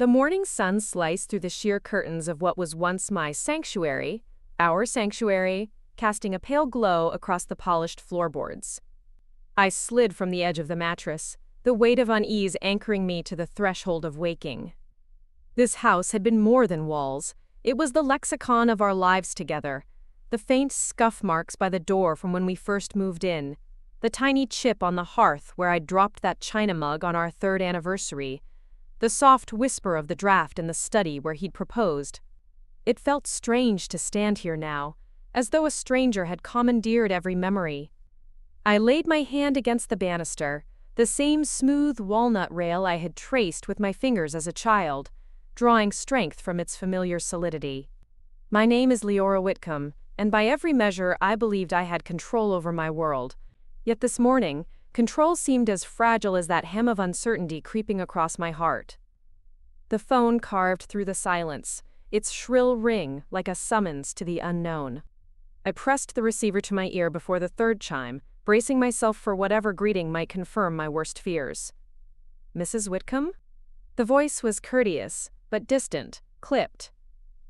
The morning sun sliced through the sheer curtains of what was once our sanctuary, casting a pale glow across the polished floorboards. I slid from the edge of the mattress, the weight of unease anchoring me to the threshold of waking. This house had been more than walls. It was the lexicon of our lives together. The faint scuff marks by the door from when we first moved in, the tiny chip on the hearth where I'd dropped that china mug on our 3rd anniversary, the soft whisper of the draft in the study where he'd proposed. It felt strange to stand here now, as though a stranger had commandeered every memory. I laid my hand against the banister, the same smooth walnut rail I had traced with my fingers as a child, drawing strength from its familiar solidity. My name is Leora Whitcomb, and by every measure I believed I had control over my world. Yet this morning, control seemed as fragile as that hem of uncertainty creeping across my heart. The phone carved through the silence, its shrill ring like a summons to the unknown. I pressed the receiver to my ear before the 3rd chime, bracing myself for whatever greeting might confirm my worst fears. Mrs. Whitcomb? The voice was courteous, but distant, clipped.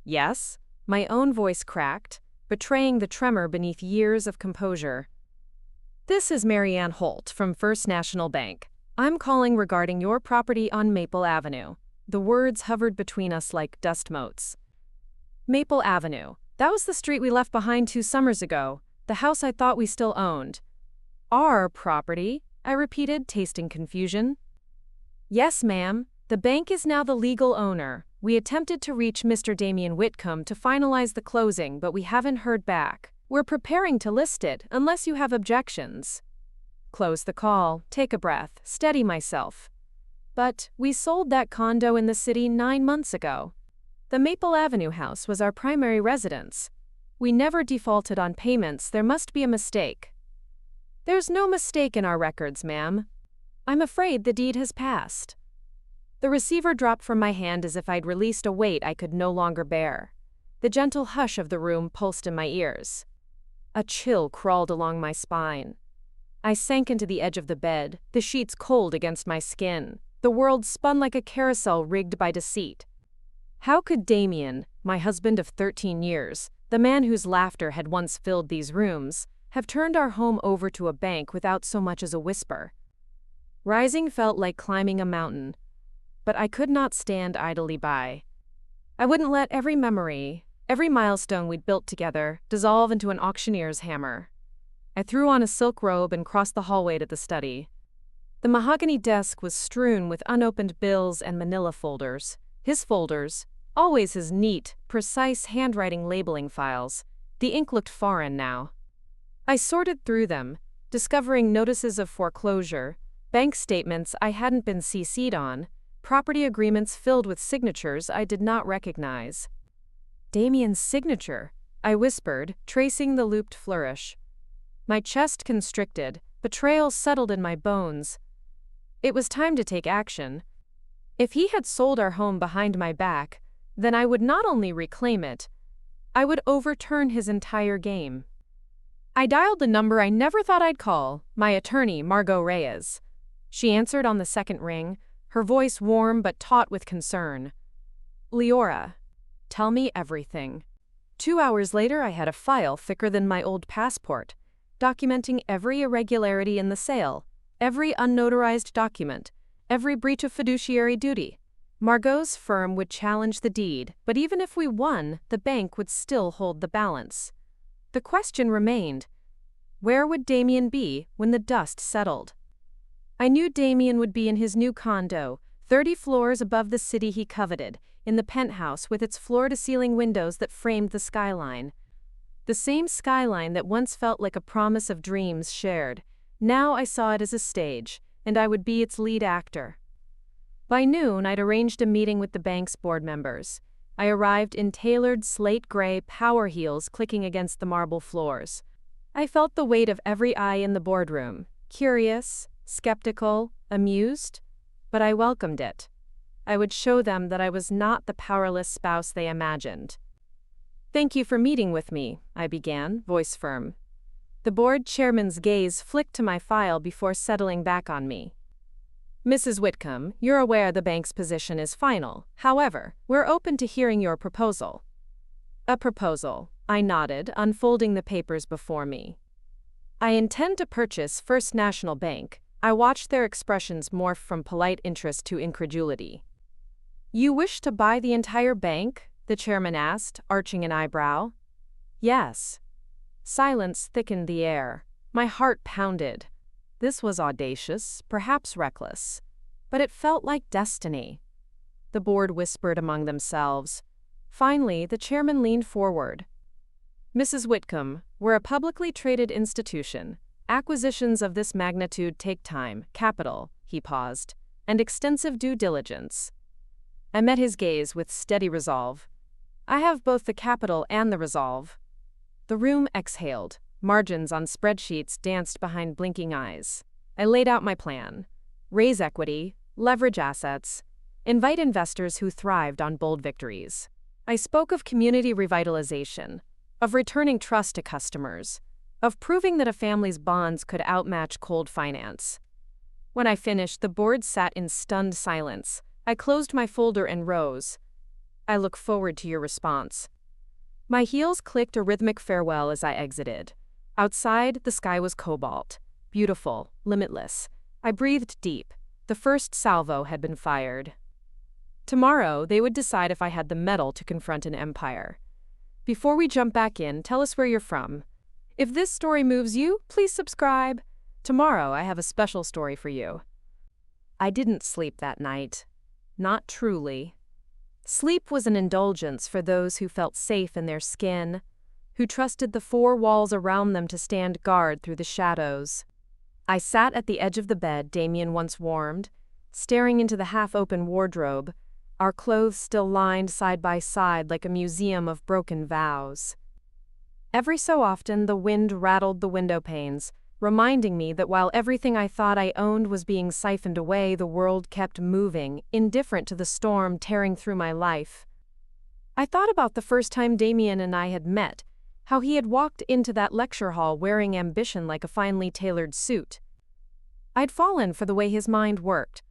Yes, my own voice cracked, betraying the tremor beneath years of composure. This is Mary Ann Holt from First National Bank. I'm calling regarding your property on Maple Avenue. The words hovered between us like dust motes. Maple Avenue. That was the street we left behind 2 summers ago, the house I thought we still owned. Our property? I repeated, tasting confusion. Yes, ma'am. The bank is now the legal owner. We attempted to reach Mr. Damien Whitcomb to finalize the closing, but we haven't heard back. We're preparing to list it, unless you have objections. Close the call, take a breath, steady myself. But we sold that condo in the city 9 months ago. The Maple Avenue house was our primary residence. We never defaulted on payments. There must be a mistake. There's no mistake in our records, ma'am. I'm afraid the deed has passed. The receiver dropped from my hand as if I'd released a weight I could no longer bear. The gentle hush of the room pulsed in my ears. A chill crawled along my spine. I sank into the edge of the bed, the sheets cold against my skin. The world spun like a carousel rigged by deceit. How could Damien, my husband of 13 years, the man whose laughter had once filled these rooms, have turned our home over to a bank without so much as a whisper? Rising felt like climbing a mountain, but I could not stand idly by. I wouldn't let every memory, every milestone we'd built together, dissolve into an auctioneer's hammer. I threw on a silk robe and crossed the hallway to the study. The mahogany desk was strewn with unopened bills and manila folders. His folders, always his neat, precise handwriting labeling files. The ink looked foreign now. I sorted through them, discovering notices of foreclosure, bank statements I hadn't been CC'd on, property agreements filled with signatures I did not recognize. Damien's signature, I whispered, tracing the looped flourish. My chest constricted, betrayal settled in my bones. It was time to take action. If he had sold our home behind my back, then I would not only reclaim it, I would overturn his entire game. I dialed the number I never thought I'd call, my attorney, Margot Reyes. She answered on the second ring, her voice warm but taut with concern. Leora, tell me everything. 2 hours later, I had a file thicker than my old passport, documenting every irregularity in the sale, every unnotarized document, every breach of fiduciary duty. Margot's firm would challenge the deed, but even if we won, the bank would still hold the balance. The question remained, where would Damien be when the dust settled? I knew Damien would be in his new condo, 30 floors above the city he coveted, in the penthouse with its floor-to-ceiling windows that framed the skyline. The same skyline that once felt like a promise of dreams shared. Now I saw it as a stage, and I would be its lead actor. By noon, I'd arranged a meeting with the bank's board members. I arrived in tailored slate-gray power heels clicking against the marble floors. I felt the weight of every eye in the boardroom, curious, skeptical, amused, but I welcomed it. I would show them that I was not the powerless spouse they imagined. Thank you for meeting with me, I began, voice firm. The board chairman's gaze flicked to my file before settling back on me. Mrs. Whitcomb, you're aware the bank's position is final. However, we're open to hearing your proposal. A proposal, I nodded, unfolding the papers before me. I intend to purchase First National Bank. I watched their expressions morph from polite interest to incredulity. You wish to buy the entire bank? The chairman asked, arching an eyebrow. Yes. Silence thickened the air. My heart pounded. This was audacious, perhaps reckless, but it felt like destiny. The board whispered among themselves. Finally, the chairman leaned forward. Mrs. Whitcomb, we're a publicly traded institution. Acquisitions of this magnitude take time, capital, he paused, and extensive due diligence. I met his gaze with steady resolve. I have both the capital and the resolve. The room exhaled. Margins on spreadsheets danced behind blinking eyes. I laid out my plan. Raise equity, leverage assets, invite investors who thrived on bold victories. I spoke of community revitalization, of returning trust to customers, of proving that a family's bonds could outmatch cold finance. When I finished, the board sat in stunned silence. I closed my folder and rose. I look forward to your response. My heels clicked a rhythmic farewell as I exited. Outside, the sky was cobalt. Beautiful, limitless. I breathed deep. The first salvo had been fired. Tomorrow, they would decide if I had the mettle to confront an empire. Before we jump back in, tell us where you're from. If this story moves you, please subscribe. Tomorrow, I have a special story for you. I didn't sleep that night. Not truly. Sleep was an indulgence for those who felt safe in their skin, who trusted the four walls around them to stand guard through the shadows. I sat at the edge of the bed Damien once warmed, staring into the half-open wardrobe, our clothes still lined side by side like a museum of broken vows. Every so often, the wind rattled the window panes, reminding me that while everything I thought I owned was being siphoned away, the world kept moving, indifferent to the storm tearing through my life. I thought about the first time Damien and I had met, how he had walked into that lecture hall wearing ambition like a finely tailored suit. I'd fallen for the way his mind worked,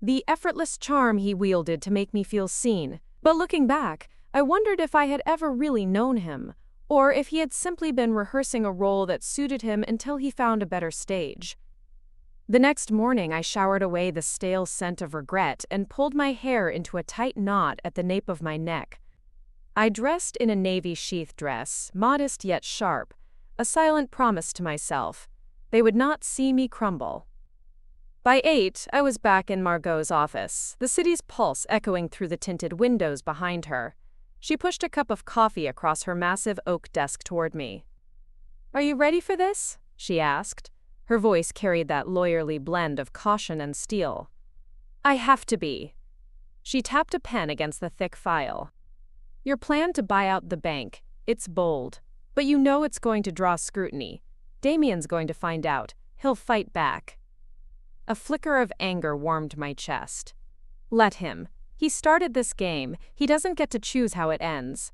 the effortless charm he wielded to make me feel seen. But looking back, I wondered if I had ever really known him, or if he had simply been rehearsing a role that suited him until he found a better stage. The next morning, I showered away the stale scent of regret and pulled my hair into a tight knot at the nape of my neck. I dressed in a navy sheath dress, modest yet sharp, a silent promise to myself. They would not see me crumble. By 8, I was back in Margot's office, the city's pulse echoing through the tinted windows behind her. She pushed a cup of coffee across her massive oak desk toward me. "Are you ready for this?" she asked. Her voice carried that lawyerly blend of caution and steel. "I have to be." She tapped a pen against the thick file. "Your plan to buy out the bank, it's bold, but you know it's going to draw scrutiny. Damien's going to find out. He'll fight back." A flicker of anger warmed my chest. Let him. He started this game. He doesn't get to choose how it ends.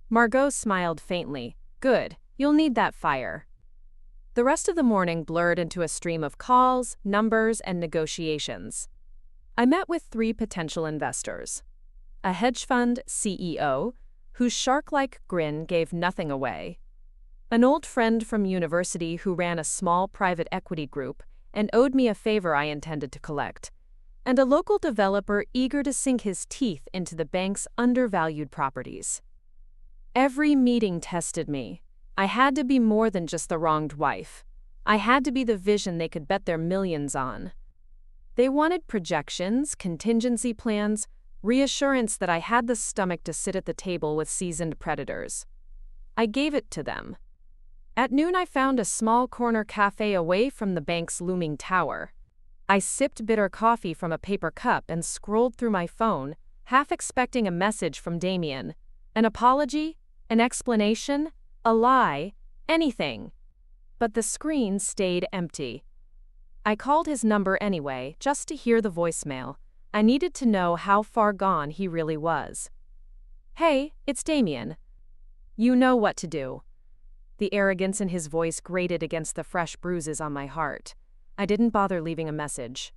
Margot smiled faintly. Good. You'll need that fire. The rest of the morning blurred into a stream of calls, numbers, and negotiations. I met with 3 potential investors. A hedge fund CEO, whose shark-like grin gave nothing away. An old friend from university who ran a small private equity group and owed me a favor I intended to collect. And a local developer eager to sink his teeth into the bank's undervalued properties. Every meeting tested me. I had to be more than just the wronged wife. I had to be the vision they could bet their millions on. They wanted projections, contingency plans, reassurance that I had the stomach to sit at the table with seasoned predators. I gave it to them. At noon, I found a small corner cafe away from the bank's looming tower. I sipped bitter coffee from a paper cup and scrolled through my phone, half expecting a message from Damien. An apology, an explanation, a lie, anything. But the screen stayed empty. I called his number anyway, just to hear the voicemail. I needed to know how far gone he really was. "Hey, it's Damien. You know what to do." The arrogance in his voice grated against the fresh bruises on my heart. I didn't bother leaving a message.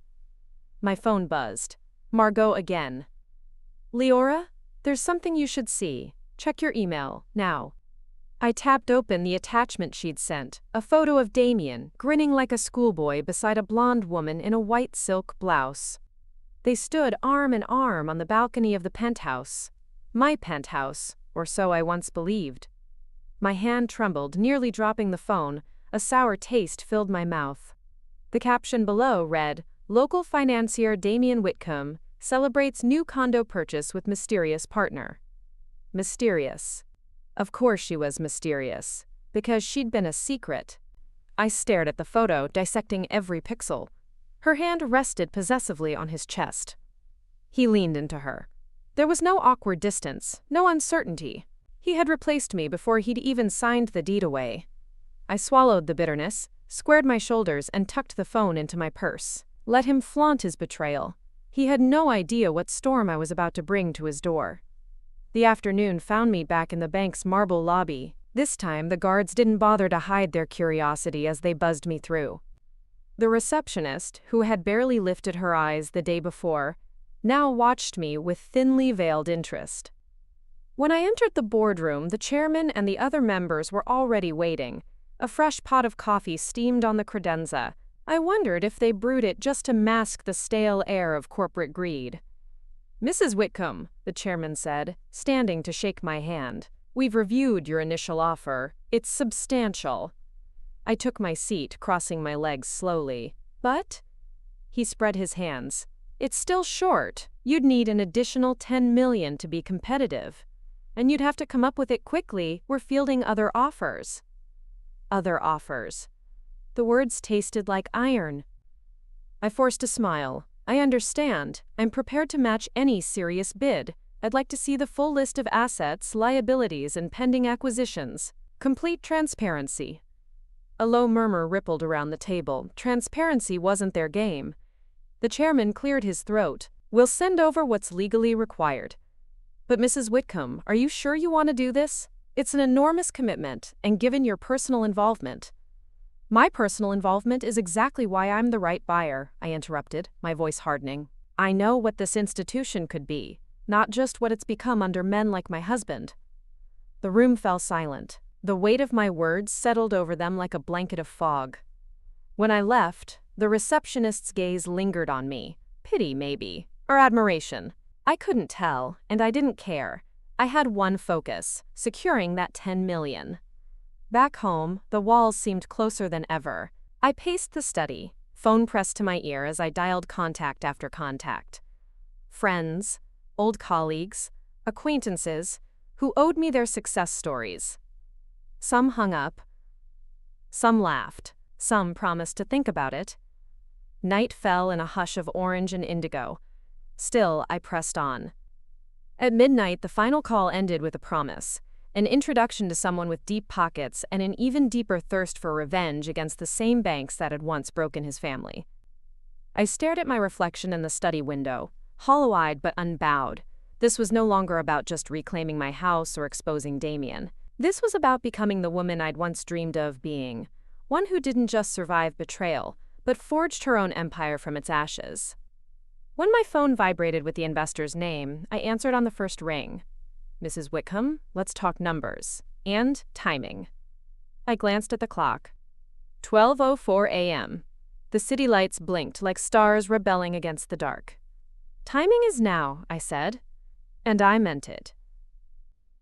My phone buzzed. Margot again. Leora, there's something you should see. Check your email, now. I tapped open the attachment she'd sent, a photo of Damien, grinning like a schoolboy beside a blonde woman in a white silk blouse. They stood arm in arm on the balcony of the penthouse. My penthouse, or so I once believed. My hand trembled, nearly dropping the phone. A sour taste filled my mouth. The caption below read, "Local financier Damien Whitcomb celebrates new condo purchase with mysterious partner." Mysterious. Of course she was mysterious, because she'd been a secret. I stared at the photo, dissecting every pixel. Her hand rested possessively on his chest. He leaned into her. There was no awkward distance, no uncertainty. He had replaced me before he'd even signed the deed away. I swallowed the bitterness, squared my shoulders, and tucked the phone into my purse. Let him flaunt his betrayal. He had no idea what storm I was about to bring to his door. The afternoon found me back in the bank's marble lobby. This time, the guards didn't bother to hide their curiosity as they buzzed me through. The receptionist, who had barely lifted her eyes the day before, now watched me with thinly veiled interest. When I entered the boardroom, the chairman and the other members were already waiting. A fresh pot of coffee steamed on the credenza. I wondered if they brewed it just to mask the stale air of corporate greed. "Mrs. Whitcomb," the chairman said, standing to shake my hand. "We've reviewed your initial offer. It's substantial." I took my seat, crossing my legs slowly. "But?" He spread his hands. "It's still short. You'd need an additional $10 million to be competitive. And you'd have to come up with it quickly. We're fielding other offers." Other offers. The words tasted like iron. I forced a smile. "I understand. I'm prepared to match any serious bid. I'd like to see the full list of assets, liabilities, and pending acquisitions. Complete transparency." A low murmur rippled around the table. Transparency wasn't their game. The chairman cleared his throat. "We'll send over what's legally required." "But Mrs. Whitcomb, are you sure you want to do this? It's an enormous commitment, and given your personal involvement—" "My personal involvement is exactly why I'm the right buyer," I interrupted, my voice hardening. "I know what this institution could be, not just what it's become under men like my husband." The room fell silent. The weight of my words settled over them like a blanket of fog. When I left, the receptionist's gaze lingered on me. Pity, maybe, or admiration. I couldn't tell, and I didn't care. I had one focus: securing that $10 million. Back home, the walls seemed closer than ever. I paced the study, phone pressed to my ear as I dialed contact after contact. Friends, old colleagues, acquaintances, who owed me their success stories. Some hung up. Some laughed. Some promised to think about it. Night fell in a hush of orange and indigo. Still, I pressed on. At midnight, the final call ended with a promise. An introduction to someone with deep pockets and an even deeper thirst for revenge against the same banks that had once broken his family. I stared at my reflection in the study window, hollow-eyed but unbowed. This was no longer about just reclaiming my house or exposing Damien. This was about becoming the woman I'd once dreamed of being, one who didn't just survive betrayal, but forged her own empire from its ashes. When my phone vibrated with the investor's name, I answered on the first ring. "Mrs. Whitcomb, let's talk numbers. And timing." I glanced at the clock. 12:04 a.m. The city lights blinked like stars rebelling against the dark. "Timing is now," I said. And I meant it.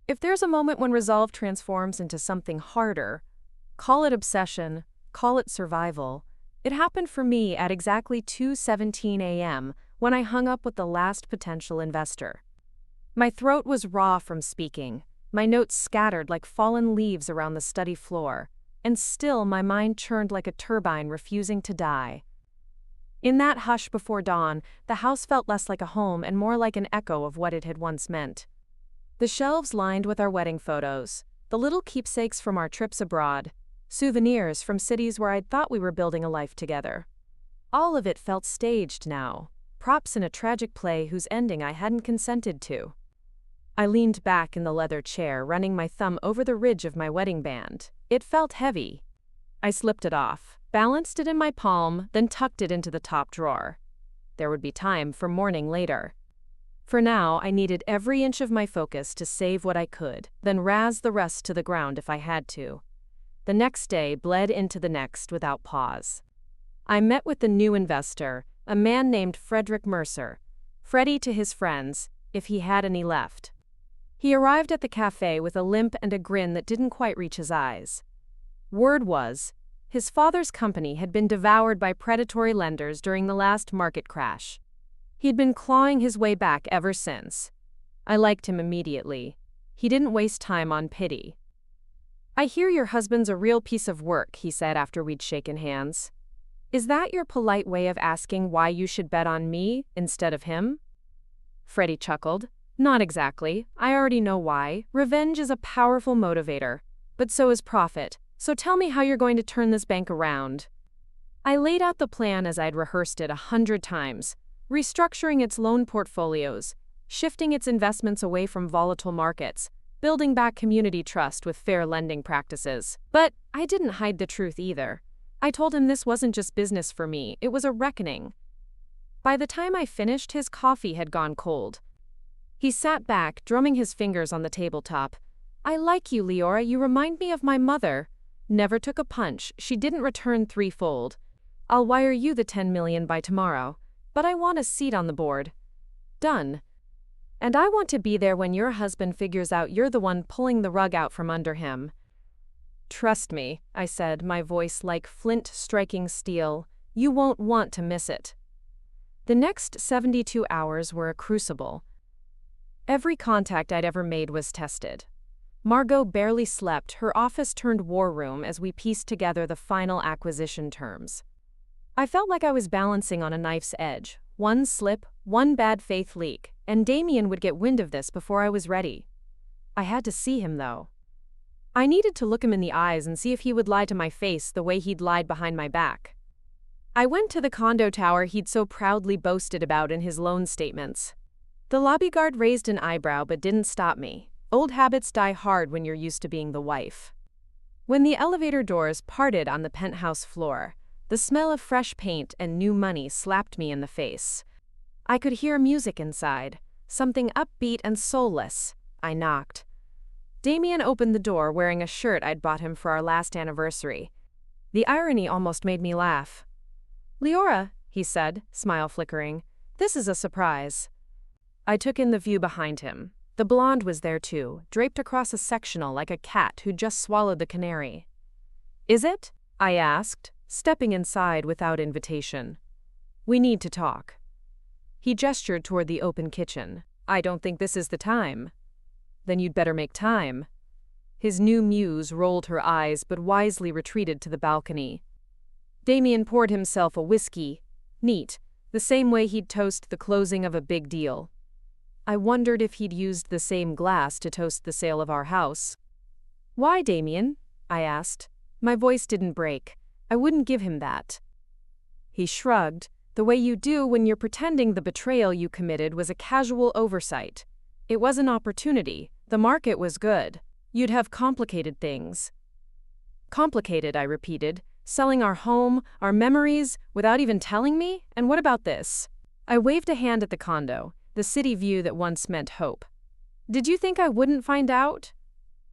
If there's a moment when resolve transforms into something harder, call it obsession, call it survival, it happened for me at exactly 2:17 a.m. when I hung up with the last potential investor. My throat was raw from speaking, my notes scattered like fallen leaves around the study floor, and still my mind churned like a turbine refusing to die. In that hush before dawn, the house felt less like a home and more like an echo of what it had once meant. The shelves lined with our wedding photos, the little keepsakes from our trips abroad, souvenirs from cities where I'd thought we were building a life together. All of it felt staged now, props in a tragic play whose ending I hadn't consented to. I leaned back in the leather chair, running my thumb over the ridge of my wedding band. It felt heavy. I slipped it off, balanced it in my palm, then tucked it into the top drawer. There would be time for mourning later. For now, I needed every inch of my focus to save what I could, then razz the rest to the ground if I had to. The next day bled into the next without pause. I met with the new investor, a man named Frederick Mercer, Freddie to his friends, if he had any left. He arrived at the cafe with a limp and a grin that didn't quite reach his eyes. Word was, his father's company had been devoured by predatory lenders during the last market crash. He'd been clawing his way back ever since. I liked him immediately. He didn't waste time on pity. "I hear your husband's a real piece of work," he said after we'd shaken hands. "Is that your polite way of asking why you should bet on me instead of him?" Freddie chuckled. "Not exactly. I already know why. Revenge is a powerful motivator. But so is profit. So tell me how you're going to turn this bank around." I laid out the plan as I'd rehearsed it 100 times. Restructuring its loan portfolios, shifting its investments away from volatile markets, building back community trust with fair lending practices. But I didn't hide the truth either. I told him this wasn't just business for me, it was a reckoning. By the time I finished, his coffee had gone cold. He sat back, drumming his fingers on the tabletop. "I like you, Leora, you remind me of my mother. Never took a punch, she didn't return threefold. I'll wire you the 10 million by tomorrow. But I want a seat on the board." Done. "And I want to be there when your husband figures out you're the one pulling the rug out from under him." "Trust me," I said, my voice like flint striking steel. "You won't want to miss it." The next 72 hours were a crucible. Every contact I'd ever made was tested. Margot barely slept, her office turned war room as we pieced together the final acquisition terms. I felt like I was balancing on a knife's edge. One slip, one bad faith leak, and Damien would get wind of this before I was ready. I had to see him, though. I needed to look him in the eyes and see if he would lie to my face the way he'd lied behind my back. I went to the condo tower he'd so proudly boasted about in his loan statements. The lobby guard raised an eyebrow but didn't stop me. Old habits die hard when you're used to being the wife. When the elevator doors parted on the penthouse floor, the smell of fresh paint and new money slapped me in the face. I could hear music inside, something upbeat and soulless. I knocked. Damien opened the door wearing a shirt I'd bought him for our last anniversary. The irony almost made me laugh. "Leora," he said, smile flickering, "this is a surprise." I took in the view behind him. The blonde was there too, draped across a sectional like a cat who'd just swallowed the canary. "Is it?" I asked, stepping inside without invitation. "We need to talk." He gestured toward the open kitchen. "I don't think this is the time." "Then you'd better make time." His new muse rolled her eyes but wisely retreated to the balcony. Damien poured himself a whiskey, neat, the same way he'd toast the closing of a big deal. I wondered if he'd used the same glass to toast the sale of our house. "Why, Damien?" I asked. My voice didn't break. I wouldn't give him that. He shrugged, the way you do when you're pretending the betrayal you committed was a casual oversight. It was an opportunity. The market was good. You'd have complicated things. "Complicated," I repeated. "Selling our home, our memories, without even telling me? And what about this?" I waved a hand at the condo, the city view that once meant hope. "Did you think I wouldn't find out?"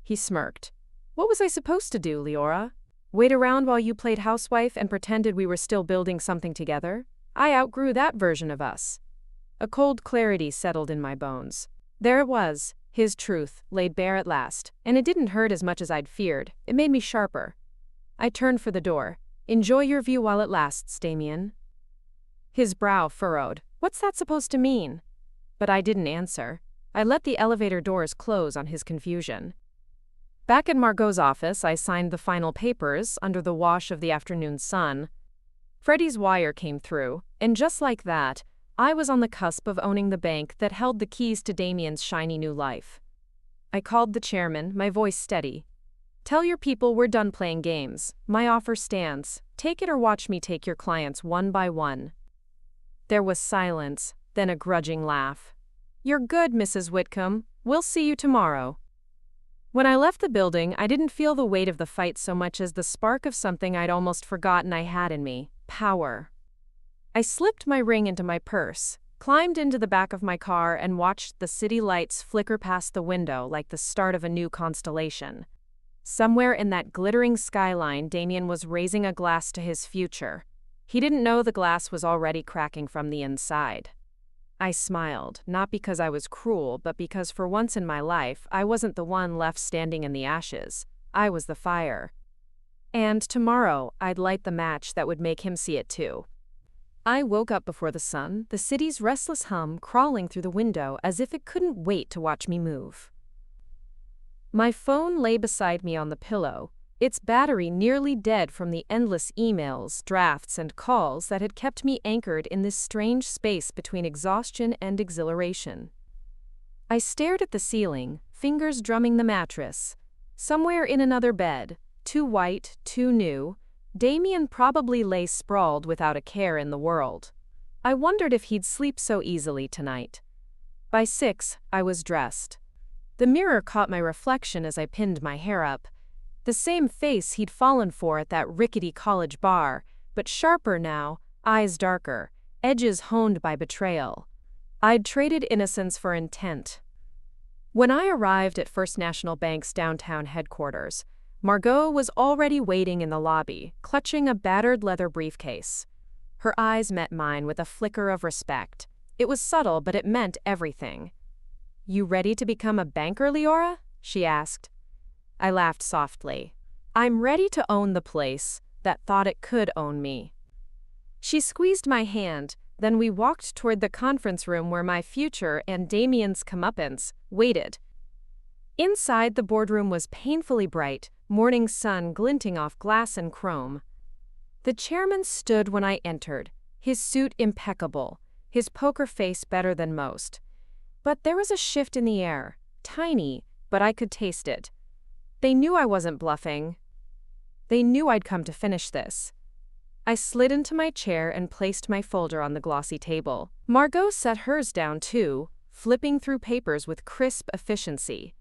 He smirked. "What was I supposed to do, Leora? Wait around while you played housewife and pretended we were still building something together? I outgrew that version of us." A cold clarity settled in my bones. There it was, his truth, laid bare at last, and it didn't hurt as much as I'd feared. It made me sharper. I turned for the door. "Enjoy your view while it lasts, Damien." His brow furrowed. What's that supposed to mean? But I didn't answer. I let the elevator doors close on his confusion. Back at Margot's office, I signed the final papers under the wash of the afternoon sun. Freddie's wire came through, and just like that, I was on the cusp of owning the bank that held the keys to Damien's shiny new life. I called the chairman, my voice steady. "Tell your people we're done playing games. My offer stands. Take it or watch me take your clients one by one." There was silence, then a grudging laugh. "You're good, Mrs. Whitcomb. We'll see you tomorrow." When I left the building, I didn't feel the weight of the fight so much as the spark of something I'd almost forgotten I had in me: power. I slipped my ring into my purse, climbed into the back of my car, and watched the city lights flicker past the window like the start of a new constellation. Somewhere in that glittering skyline, Damien was raising a glass to his future. He didn't know the glass was already cracking from the inside. I smiled, not because I was cruel, but because for once in my life, I wasn't the one left standing in the ashes. I was the fire. And tomorrow, I'd light the match that would make him see it too. I woke up before the sun, the city's restless hum crawling through the window as if it couldn't wait to watch me move. My phone lay beside me on the pillow, its battery nearly dead from the endless emails, drafts, and calls that had kept me anchored in this strange space between exhaustion and exhilaration. I stared at the ceiling, fingers drumming the mattress. Somewhere in another bed, too white, too new, Damien probably lay sprawled without a care in the world. I wondered if he'd sleep so easily tonight. By 6, I was dressed. The mirror caught my reflection as I pinned my hair up. The same face he'd fallen for at that rickety college bar, but sharper now, eyes darker, edges honed by betrayal. I'd traded innocence for intent. When I arrived at First National Bank's downtown headquarters, Margot was already waiting in the lobby, clutching a battered leather briefcase. Her eyes met mine with a flicker of respect. It was subtle, but it meant everything. "You ready to become a banker, Leora?" she asked. I laughed softly. "I'm ready to own the place that thought it could own me." She squeezed my hand, then we walked toward the conference room where my future and Damien's comeuppance waited. Inside, the boardroom was painfully bright, morning sun glinting off glass and chrome. The chairman stood when I entered, his suit impeccable, his poker face better than most. But there was a shift in the air, tiny, but I could taste it. They knew I wasn't bluffing. They knew I'd come to finish this. I slid into my chair and placed my folder on the glossy table. Margot set hers down too, flipping through papers with crisp efficiency.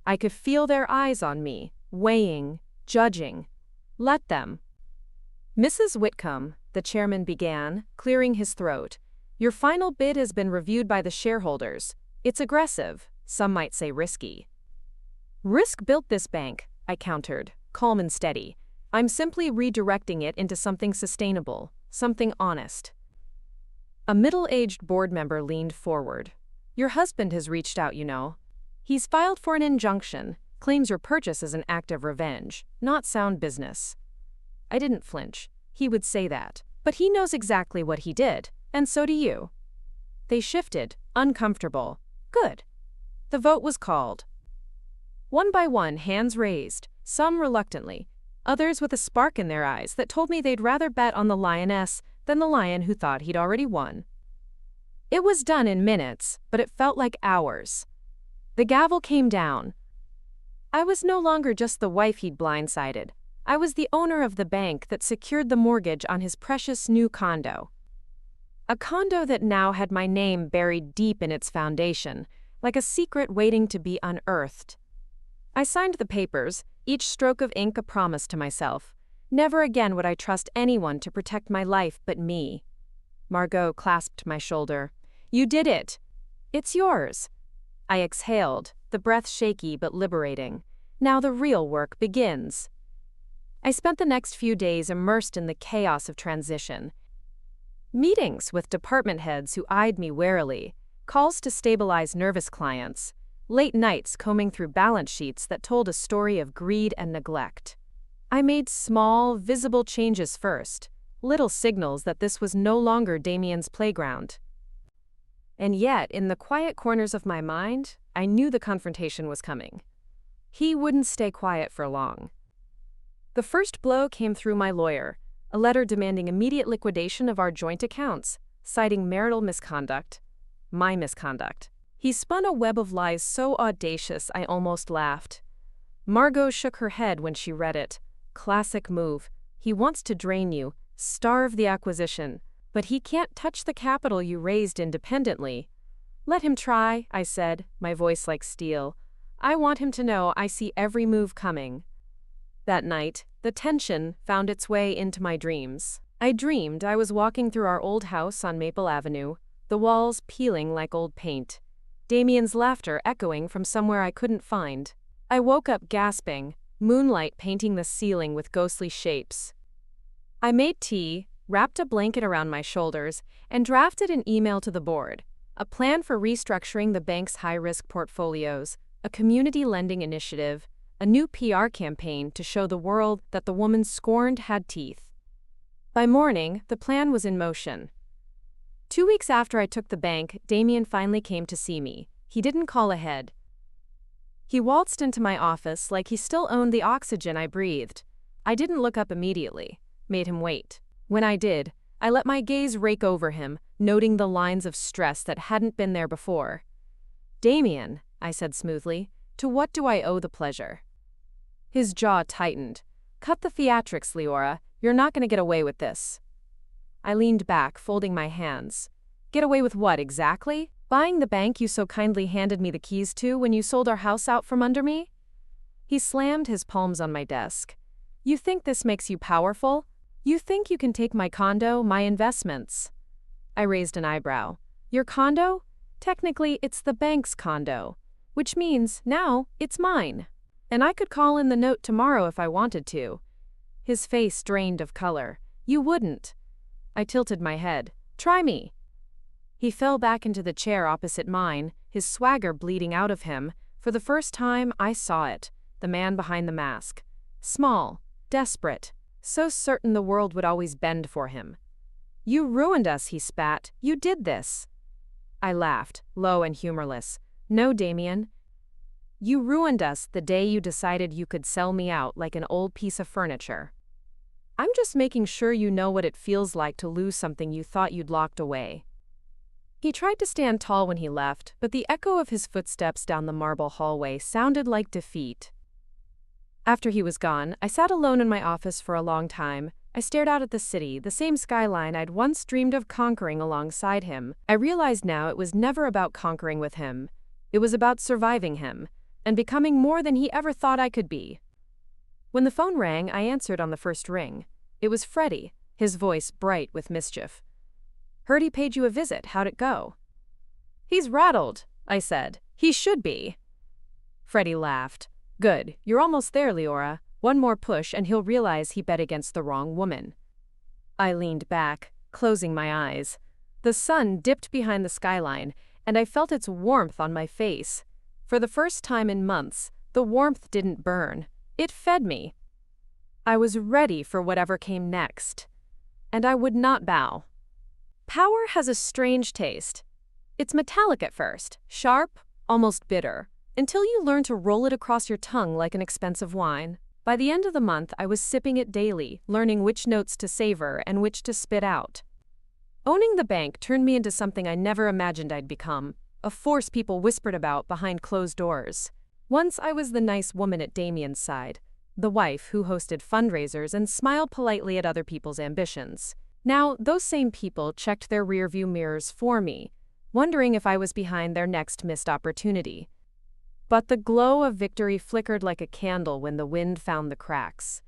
I could feel their eyes on me, weighing, judging. Let them. "Mrs. Whitcomb," the chairman began, clearing his throat, "your final bid has been reviewed by the shareholders. It's aggressive, some might say risky." "Risk built this bank," I countered, calm and steady. "I'm simply redirecting it into something sustainable, something honest." A middle-aged board member leaned forward. "Your husband has reached out, you know. He's filed for an injunction, claims your purchase is an act of revenge, not sound business." I didn't flinch. He would say that. But he knows exactly what he did, and so do you. They shifted, uncomfortable. Good. The vote was called. One by one, hands raised, some reluctantly, others with a spark in their eyes that told me they'd rather bet on the lioness than the lion who thought he'd already won. It was done in minutes, but it felt like hours. The gavel came down. I was no longer just the wife he'd blindsided. I was the owner of the bank that secured the mortgage on his precious new condo. A condo that now had my name buried deep in its foundation, like a secret waiting to be unearthed. I signed the papers, each stroke of ink a promise to myself. Never again would I trust anyone to protect my life but me. Margot clasped my shoulder. "You did it. It's yours." I exhaled, the breath shaky but liberating. Now the real work begins. I spent the next few days immersed in the chaos of transition. Meetings with department heads who eyed me warily, calls to stabilize nervous clients, late nights combing through balance sheets that told a story of greed and neglect. I made small, visible changes first, little signals that this was no longer Damien's playground. And yet, in the quiet corners of my mind, I knew the confrontation was coming. He wouldn't stay quiet for long. The first blow came through my lawyer, a letter demanding immediate liquidation of our joint accounts, citing marital misconduct. My misconduct. He spun a web of lies so audacious I almost laughed. Margot shook her head when she read it. Classic move. He wants to drain you, starve the acquisition, but he can't touch the capital you raised independently. "Let him try," I said, my voice like steel. "I want him to know I see every move coming." That night, the tension found its way into my dreams. I dreamed I was walking through our old house on Maple Avenue, the walls peeling like old paint. Damien's laughter echoing from somewhere I couldn't find. I woke up gasping, moonlight painting the ceiling with ghostly shapes. I made tea, wrapped a blanket around my shoulders, and drafted an email to the board. A plan for restructuring the bank's high-risk portfolios, a community lending initiative, a new PR campaign to show the world that the woman scorned had teeth. By morning, the plan was in motion. 2 weeks after I took the bank, Damien finally came to see me. He didn't call ahead. He waltzed into my office like he still owned the oxygen I breathed. I didn't look up immediately, made him wait. When I did, I let my gaze rake over him, noting the lines of stress that hadn't been there before. "Damien," I said smoothly, "to what do I owe the pleasure?" His jaw tightened. "Cut the theatrics, Leora. You're not going to get away with this." I leaned back, folding my hands. "Get away with what, exactly? Buying the bank you so kindly handed me the keys to when you sold our house out from under me?" He slammed his palms on my desk. "You think this makes you powerful? You think you can take my condo, my investments?" I raised an eyebrow. "Your condo? Technically, it's the bank's condo, which means now it's mine. And I could call in the note tomorrow if I wanted to." His face drained of color. "You wouldn't." I tilted my head. "Try me." He fell back into the chair opposite mine, his swagger bleeding out of him. For the first time, I saw it, the man behind the mask. Small, desperate, so certain the world would always bend for him. "You ruined us," he spat. "You did this." I laughed, low and humorless. "No, Damien. You ruined us the day you decided you could sell me out like an old piece of furniture. I'm just making sure you know what it feels like to lose something you thought you'd locked away." He tried to stand tall when he left, but the echo of his footsteps down the marble hallway sounded like defeat. After he was gone, I sat alone in my office for a long time. I stared out at the city, the same skyline I'd once dreamed of conquering alongside him. I realized now it was never about conquering with him. It was about surviving him, and becoming more than he ever thought I could be. When the phone rang, I answered on the first ring. It was Freddie, his voice bright with mischief. "Heard he paid you a visit. How'd it go?" "He's rattled," I said. "He should be." Freddie laughed. "Good, you're almost there, Leora. One more push and he'll realize he bet against the wrong woman." I leaned back, closing my eyes. The sun dipped behind the skyline, and I felt its warmth on my face. For the first time in months, the warmth didn't burn. It fed me. I was ready for whatever came next. And I would not bow. Power has a strange taste. It's metallic at first, sharp, almost bitter, until you learn to roll it across your tongue like an expensive wine. By the end of the month, I was sipping it daily, learning which notes to savor and which to spit out. Owning the bank turned me into something I never imagined I'd become, a force people whispered about behind closed doors. Once I was the nice woman at Damien's side, the wife who hosted fundraisers and smiled politely at other people's ambitions. Now, those same people checked their rearview mirrors for me, wondering if I was behind their next missed opportunity. But the glow of victory flickered like a candle when the wind found the cracks.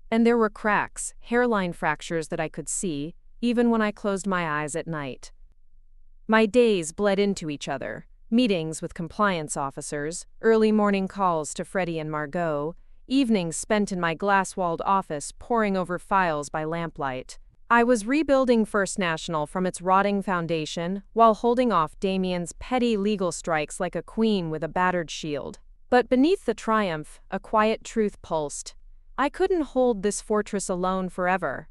And there were cracks, hairline fractures that I could see, even when I closed my eyes at night. My days bled into each other. Meetings with compliance officers, early morning calls to Freddie and Margot, evenings spent in my glass-walled office poring over files by lamplight. I was rebuilding First National from its rotting foundation while holding off Damien's petty legal strikes like a queen with a battered shield. But beneath the triumph, a quiet truth pulsed. I couldn't hold this fortress alone forever.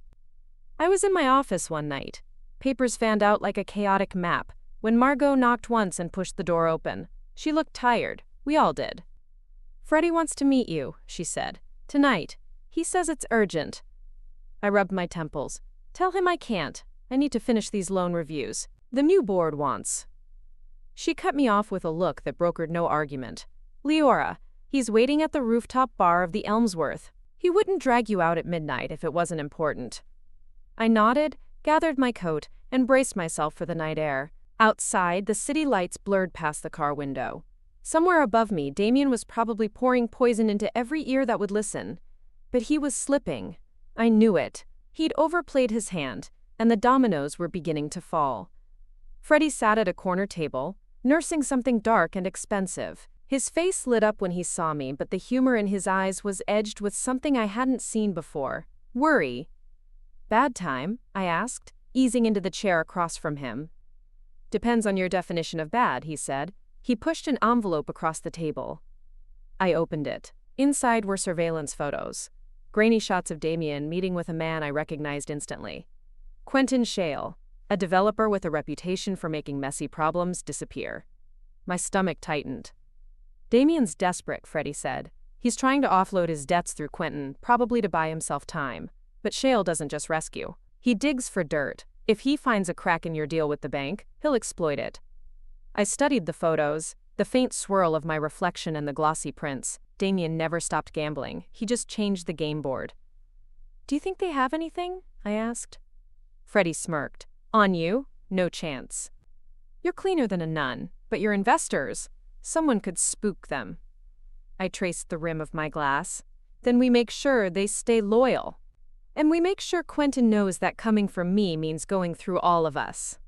I was in my office one night, papers fanned out like a chaotic map, when Margot knocked once and pushed the door open. She looked tired. We all did. "Freddie wants to meet you," she said. "Tonight. He says it's urgent." I rubbed my temples. "Tell him I can't. I need to finish these loan reviews. The new board wants." She cut me off with a look that brokered no argument. "Leora, he's waiting at the rooftop bar of the Elmsworth. He wouldn't drag you out at midnight if it wasn't important." I nodded, gathered my coat, and braced myself for the night air. Outside, the city lights blurred past the car window. Somewhere above me, Damien was probably pouring poison into every ear that would listen. But he was slipping. I knew it. He'd overplayed his hand, and the dominoes were beginning to fall. Freddie sat at a corner table, nursing something dark and expensive. His face lit up when he saw me, but the humor in his eyes was edged with something I hadn't seen before: worry. "Bad time?" I asked, easing into the chair across from him. "Depends on your definition of bad," he said. He pushed an envelope across the table. I opened it. Inside were surveillance photos. Grainy shots of Damien meeting with a man I recognized instantly. Quentin Shale, a developer with a reputation for making messy problems disappear. My stomach tightened. "Damien's desperate," Freddie said. "He's trying to offload his debts through Quentin, probably to buy himself time. But Shale doesn't just rescue. He digs for dirt. If he finds a crack in your deal with the bank, he'll exploit it." I studied the photos, the faint swirl of my reflection in the glossy prints. Damien never stopped gambling. He just changed the game board. "Do you think they have anything?" I asked. Freddie smirked. "On you? No chance. You're cleaner than a nun, but your investors, someone could spook them." I traced the rim of my glass. "Then we make sure they stay loyal. And we make sure Quentin knows that coming from me means going through all of us."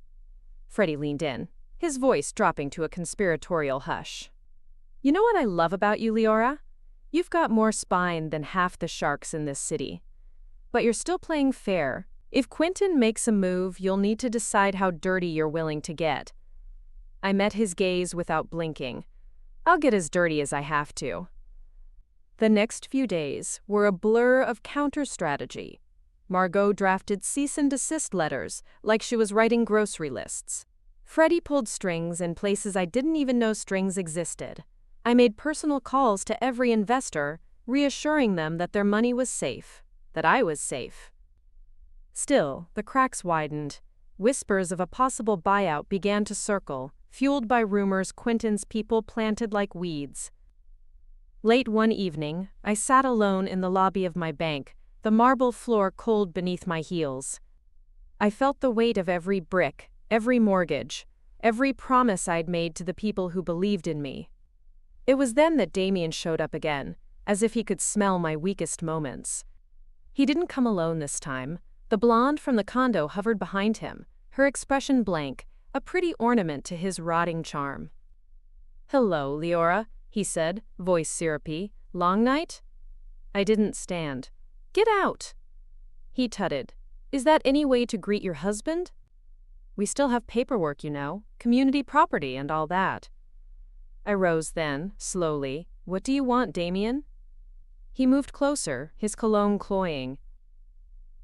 Freddie leaned in, his voice dropping to a conspiratorial hush. "You know what I love about you, Leora? You've got more spine than half the sharks in this city. But you're still playing fair. If Quentin makes a move, you'll need to decide how dirty you're willing to get." I met his gaze without blinking. "I'll get as dirty as I have to." The next few days were a blur of counter-strategy. Margot drafted cease and desist letters like she was writing grocery lists. Freddie pulled strings in places I didn't even know strings existed. I made personal calls to every investor, reassuring them that their money was safe, that I was safe. Still, the cracks widened. Whispers of a possible buyout began to circle, fueled by rumors Quentin's people planted like weeds. Late one evening, I sat alone in the lobby of my bank, the marble floor cold beneath my heels. I felt the weight of every brick, every mortgage, every promise I'd made to the people who believed in me. It was then that Damien showed up again, as if he could smell my weakest moments. He didn't come alone this time. The blonde from the condo hovered behind him, her expression blank, a pretty ornament to his rotting charm. "Hello, Leora," he said, voice syrupy. "Long night?" I didn't stand. "Get out!" He tutted. "Is that any way to greet your husband?" "We still have paperwork, you know, community property and all that." I rose then, slowly. "What do you want, Damien?" He moved closer, his cologne cloying.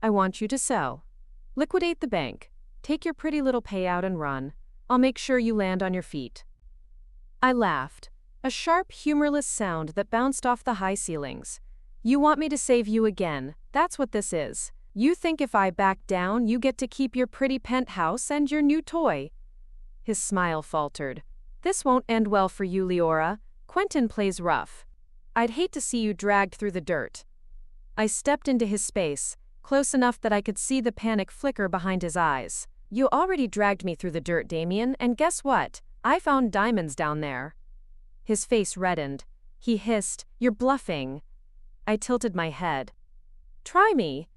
"I want you to sell. Liquidate the bank. Take your pretty little payout and run. I'll make sure you land on your feet." I laughed, a sharp, humorless sound that bounced off the high ceilings. "You want me to save you again, that's what this is. You think if I back down, you get to keep your pretty penthouse and your new toy." His smile faltered. "This won't end well for you, Leora. Quentin plays rough. I'd hate to see you dragged through the dirt." I stepped into his space, close enough that I could see the panic flicker behind his eyes. "You already dragged me through the dirt, Damien, and guess what? I found diamonds down there." His face reddened. He hissed, "You're bluffing." I tilted my head. "Try me."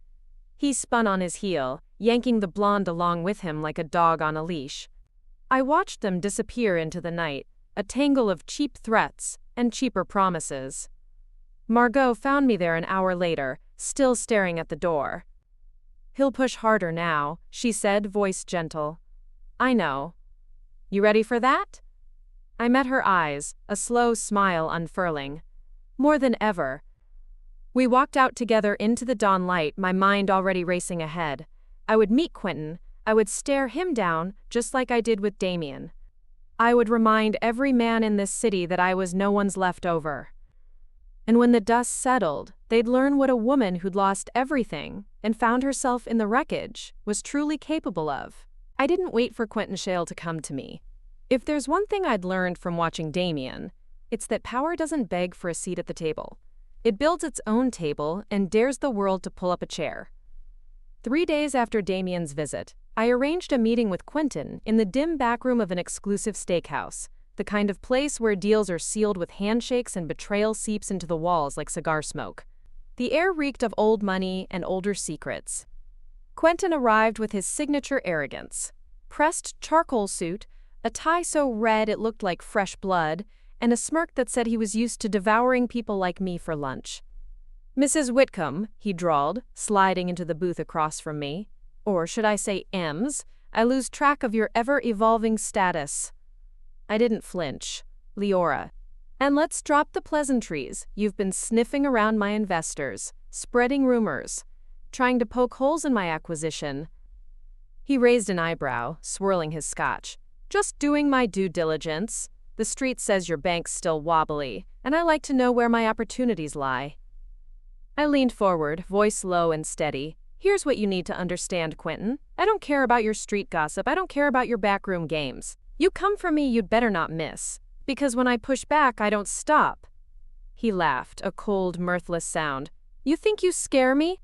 He spun on his heel, yanking the blonde along with him like a dog on a leash. I watched them disappear into the night, a tangle of cheap threats and cheaper promises. Margot found me there an hour later, still staring at the door. "He'll push harder now," she said, voice gentle. "I know. You ready for that?" I met her eyes, a slow smile unfurling. "More than ever." We walked out together into the dawn light, my mind already racing ahead. I would meet Quentin. I would stare him down, just like I did with Damien. I would remind every man in this city that I was no one's leftover. And when the dust settled, they'd learn what a woman who'd lost everything and found herself in the wreckage was truly capable of. I didn't wait for Quentin Shale to come to me. If there's one thing I'd learned from watching Damien, it's that power doesn't beg for a seat at the table. It builds its own table and dares the world to pull up a chair. 3 days after Damien's visit, I arranged a meeting with Quentin in the dim backroom of an exclusive steakhouse, the kind of place where deals are sealed with handshakes and betrayal seeps into the walls like cigar smoke. The air reeked of old money and older secrets. Quentin arrived with his signature arrogance. Pressed charcoal suit, a tie so red it looked like fresh blood, and a smirk that said he was used to devouring people like me for lunch. "Mrs. Whitcomb," he drawled, sliding into the booth across from me. "Or should I say Ems? I lose track of your ever-evolving status." I didn't flinch. "Leora. And let's drop the pleasantries. You've been sniffing around my investors, spreading rumors, trying to poke holes in my acquisition." He raised an eyebrow, swirling his scotch. "Just doing my due diligence. The street says your bank's still wobbly, and I like to know where my opportunities lie." I leaned forward, voice low and steady. "Here's what you need to understand, Quentin. I don't care about your street gossip. I don't care about your backroom games. You come for me, you'd better not miss. Because when I push back, I don't stop." He laughed, a cold, mirthless sound. "You think you scare me?"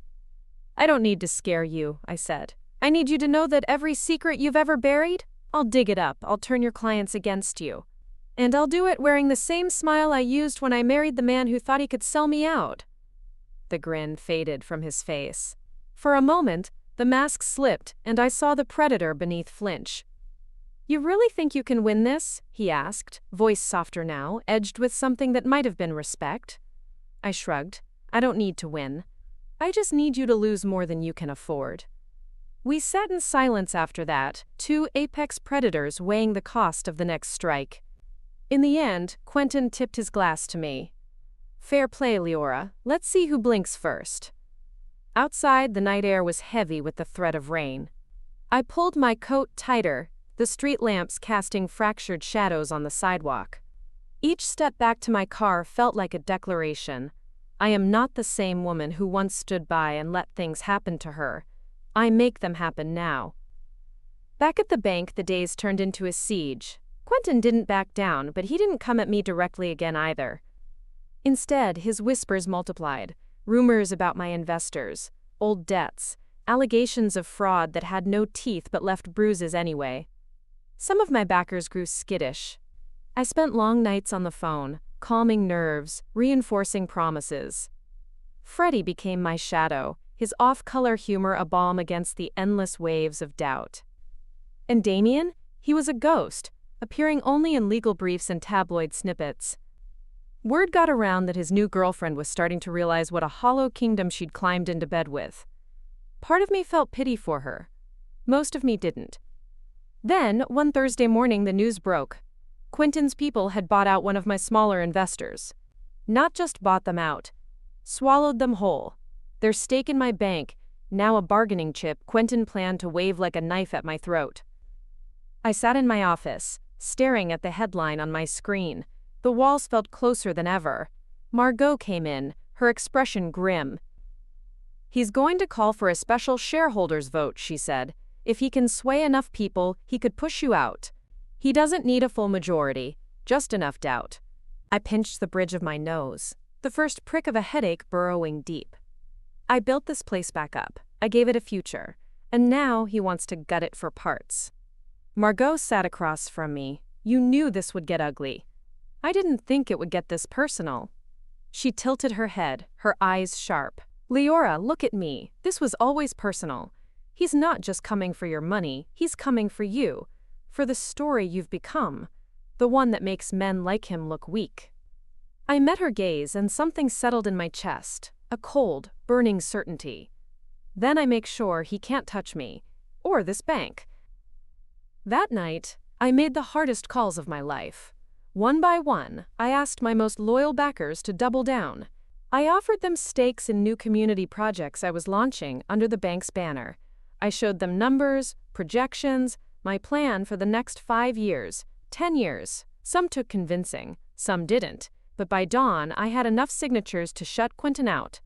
"I don't need to scare you," I said. "I need you to know that every secret you've ever buried, I'll dig it up. I'll turn your clients against you. And I'll do it wearing the same smile I used when I married the man who thought he could sell me out." The grin faded from his face. For a moment, the mask slipped, and I saw the predator beneath flinch. "You really think you can win this?" he asked, voice softer now, edged with something that might have been respect. I shrugged. "I don't need to win. I just need you to lose more than you can afford." We sat in silence after that, two apex predators weighing the cost of the next strike. In the end, Quentin tipped his glass to me. "Fair play, Leora. Let's see who blinks first." Outside, the night air was heavy with the threat of rain. I pulled my coat tighter, the street lamps casting fractured shadows on the sidewalk. Each step back to my car felt like a declaration. I am not the same woman who once stood by and let things happen to her. I make them happen now. Back at the bank, the days turned into a siege. Quentin didn't back down, but he didn't come at me directly again either. Instead, his whispers multiplied. Rumors about my investors, old debts, allegations of fraud that had no teeth but left bruises anyway. Some of my backers grew skittish. I spent long nights on the phone, calming nerves, reinforcing promises. Freddie became my shadow, his off-color humor a balm against the endless waves of doubt. And Damien? He was a ghost, appearing only in legal briefs and tabloid snippets. Word got around that his new girlfriend was starting to realize what a hollow kingdom she'd climbed into bed with. Part of me felt pity for her. Most of me didn't. Then, one Thursday morning, the news broke. Quentin's people had bought out one of my smaller investors. Not just bought them out. Swallowed them whole. Their stake in my bank, now a bargaining chip, Quentin planned to wave like a knife at my throat. I sat in my office, staring at the headline on my screen. The walls felt closer than ever. Margot came in, her expression grim. "He's going to call for a special shareholders vote," she said. "If he can sway enough people, he could push you out. He doesn't need a full majority, just enough doubt." I pinched the bridge of my nose, the first prick of a headache burrowing deep. I built this place back up. I gave it a future. And now he wants to gut it for parts. Margot sat across from me. "You knew this would get ugly." "I didn't think it would get this personal." She tilted her head, her eyes sharp. "Leora, look at me. This was always personal. He's not just coming for your money, he's coming for you. For the story you've become. The one that makes men like him look weak." I met her gaze and something settled in my chest. A cold, burning certainty. Then I make sure he can't touch me. Or this bank. That night, I made the hardest calls of my life. One by one, I asked my most loyal backers to double down. I offered them stakes in new community projects I was launching under the bank's banner. I showed them numbers, projections, my plan for the next 5 years, 10 years. Some took convincing, some didn't, but by dawn I had enough signatures to shut Quentin out.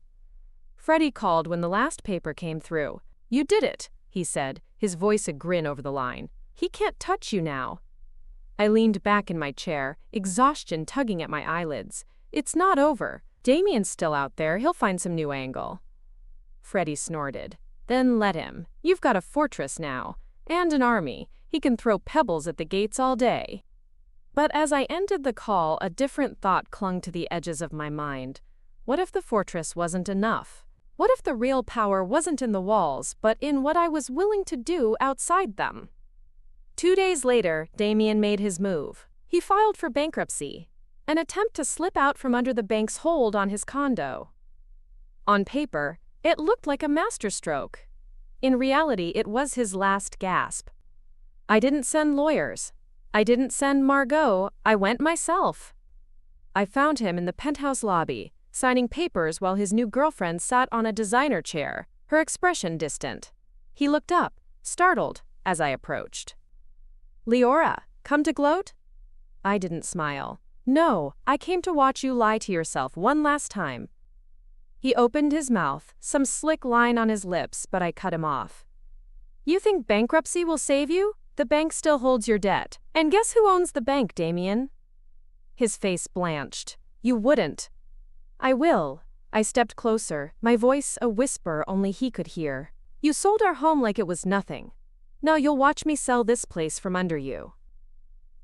Freddie called when the last paper came through. "You did it," he said, his voice a grin over the line. "He can't touch you now." I leaned back in my chair, exhaustion tugging at my eyelids. "It's not over. Damien's still out there, he'll find some new angle." Freddie snorted. "Then let him. You've got a fortress now. And an army. He can throw pebbles at the gates all day." But as I ended the call, a different thought clung to the edges of my mind. What if the fortress wasn't enough? What if the real power wasn't in the walls, but in what I was willing to do outside them? 2 days later, Damien made his move. He filed for bankruptcy, an attempt to slip out from under the bank's hold on his condo. On paper, it looked like a masterstroke. In reality, it was his last gasp. I didn't send lawyers. I didn't send Margot. I went myself. I found him in the penthouse lobby, signing papers while his new girlfriend sat on a designer chair, her expression distant. He looked up, startled, as I approached. "Leora, come to gloat?" I didn't smile. "No, I came to watch you lie to yourself one last time." He opened his mouth, some slick line on his lips, but I cut him off. "You think bankruptcy will save you? The bank still holds your debt. And guess who owns the bank, Damien?" His face blanched. "You wouldn't." "I will." I stepped closer, my voice a whisper only he could hear. "You sold our home like it was nothing. Now you'll watch me sell this place from under you.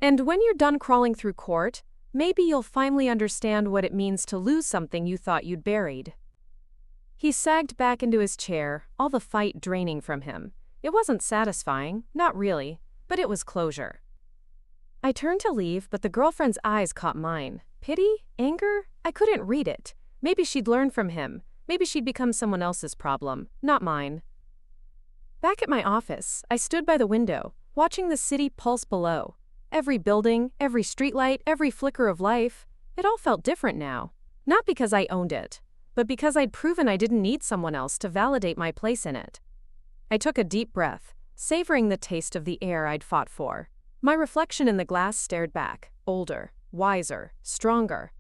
And when you're done crawling through court, maybe you'll finally understand what it means to lose something you thought you'd buried." He sagged back into his chair, all the fight draining from him. It wasn't satisfying, not really, but it was closure. I turned to leave, but the girlfriend's eyes caught mine. Pity? Anger? I couldn't read it. Maybe she'd learn from him. Maybe she'd become someone else's problem, not mine. Back at my office, I stood by the window, watching the city pulse below. Every building, every streetlight, every flicker of life, it all felt different now. Not because I owned it, but because I'd proven I didn't need someone else to validate my place in it. I took a deep breath, savoring the taste of the air I'd fought for. My reflection in the glass stared back, older, wiser, stronger.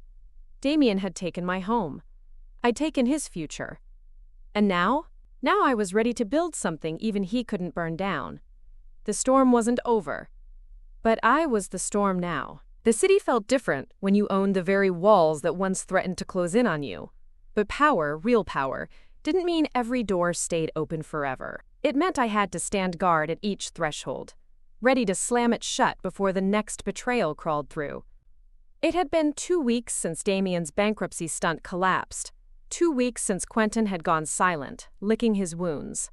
Damien had taken my home. I'd taken his future. And now? Now I was ready to build something even he couldn't burn down. The storm wasn't over. But I was the storm now. The city felt different when you owned the very walls that once threatened to close in on you. But power, real power, didn't mean every door stayed open forever. It meant I had to stand guard at each threshold, ready to slam it shut before the next betrayal crawled through. It had been 2 weeks since Damien's bankruptcy stunt collapsed. 2 weeks since Quentin had gone silent, licking his wounds.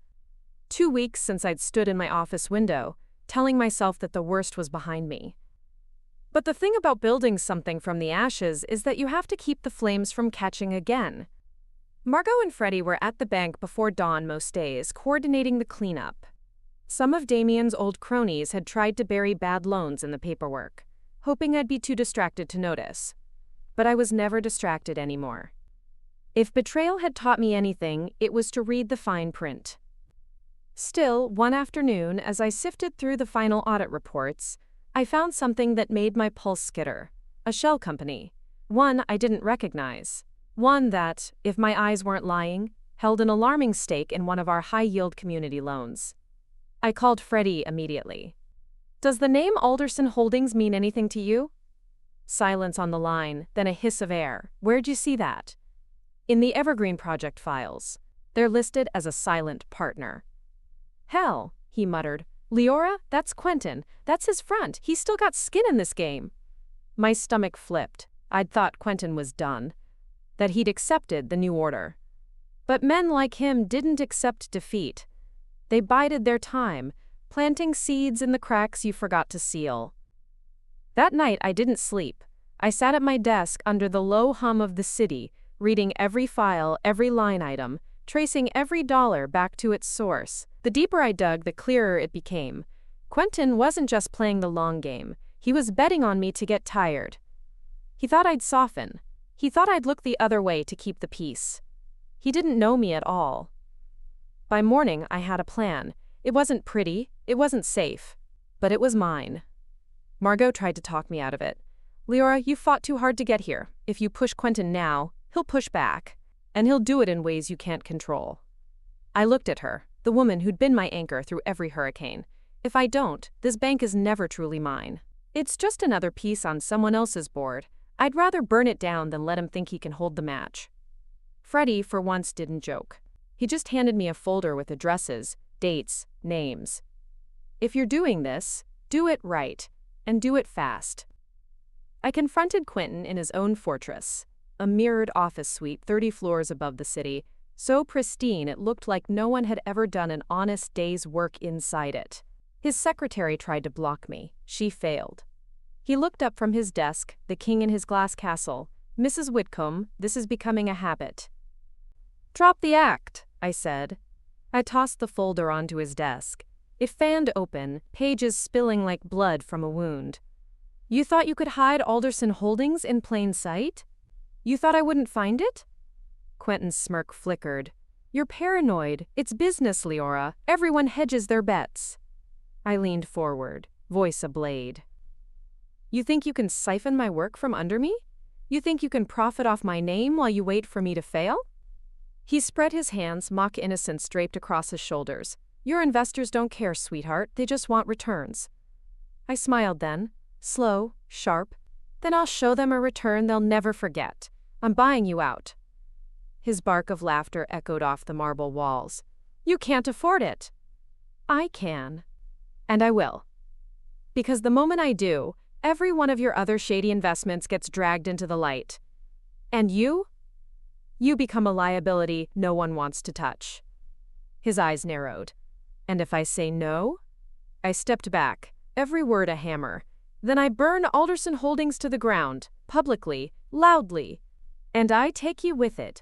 2 weeks since I'd stood in my office window, telling myself that the worst was behind me. But the thing about building something from the ashes is that you have to keep the flames from catching again. Margot and Freddie were at the bank before dawn most days, coordinating the cleanup. Some of Damien's old cronies had tried to bury bad loans in the paperwork, hoping I'd be too distracted to notice. But I was never distracted anymore. If betrayal had taught me anything, it was to read the fine print. Still, one afternoon, as I sifted through the final audit reports, I found something that made my pulse skitter. A shell company. One I didn't recognize. One that, if my eyes weren't lying, held an alarming stake in one of our high-yield community loans. I called Freddie immediately. "Does the name Alderson Holdings mean anything to you?" Silence on the line, then a hiss of air. "Where'd you see that?" "In the Evergreen Project files. They're listed as a silent partner." "Hell," he muttered. "Leora, that's Quentin. That's his front. He's still got skin in this game." My stomach flipped. I'd thought Quentin was done, that he'd accepted the new order. But men like him didn't accept defeat. They bided their time, planting seeds in the cracks you forgot to seal. That night I didn't sleep. I sat at my desk under the low hum of the city, reading every file, every line item, tracing every dollar back to its source. The deeper I dug, the clearer it became. Quentin wasn't just playing the long game. He was betting on me to get tired. He thought I'd soften. He thought I'd look the other way to keep the peace. He didn't know me at all. By morning, I had a plan. It wasn't pretty, it wasn't safe, but it was mine. Margot tried to talk me out of it. "Leora, you fought too hard to get here. If you push Quentin now, he'll push back, and he'll do it in ways you can't control." I looked at her, the woman who'd been my anchor through every hurricane. If I don't, this bank is never truly mine. It's just another piece on someone else's board. I'd rather burn it down than let him think he can hold the match. Freddie, for once, didn't joke. He just handed me a folder with addresses, dates, names. "If you're doing this, do it right, and do it fast." I confronted Quentin in his own fortress, a mirrored office suite 30 floors above the city, so pristine it looked like no one had ever done an honest day's work inside it. His secretary tried to block me. She failed. He looked up from his desk, the king in his glass castle. "Mrs. Whitcomb, this is becoming a habit." "Drop the act," I said. I tossed the folder onto his desk. It fanned open, pages spilling like blood from a wound. "You thought you could hide Alderson Holdings in plain sight? You thought I wouldn't find it?" Quentin's smirk flickered. "You're paranoid. It's business, Leora. Everyone hedges their bets." I leaned forward, voice ablade. "You think you can siphon my work from under me? You think you can profit off my name while you wait for me to fail?" He spread his hands, mock innocence draped across his shoulders. "Your investors don't care, sweetheart. They just want returns." I smiled then, slow, sharp. "Then I'll show them a return they'll never forget. I'm buying you out." His bark of laughter echoed off the marble walls. "You can't afford it." "I can. And I will. Because the moment I do, every one of your other shady investments gets dragged into the light. And you? You become a liability no one wants to touch." His eyes narrowed. "And if I say no?" I stepped back, every word a hammer. "Then I burn Alderson Holdings to the ground, publicly, loudly. And I take you with it."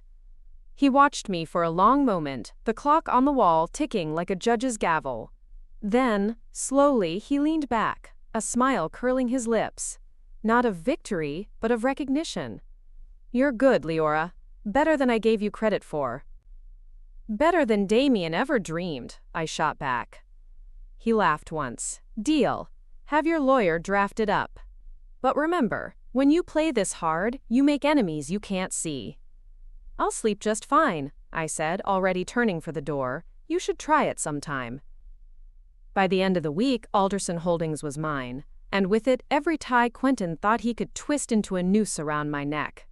He watched me for a long moment, the clock on the wall ticking like a judge's gavel. Then, slowly, he leaned back, a smile curling his lips. Not of victory, but of recognition. "You're good, Leora. Better than I gave you credit for." "Better than Damien ever dreamed," I shot back. He laughed once. "Deal. Have your lawyer draft it up. But remember, when you play this hard, you make enemies you can't see." "I'll sleep just fine," I said, already turning for the door. "You should try it sometime." By the end of the week, Alderson Holdings was mine, and with it, every tie Quentin thought he could twist into a noose around my neck.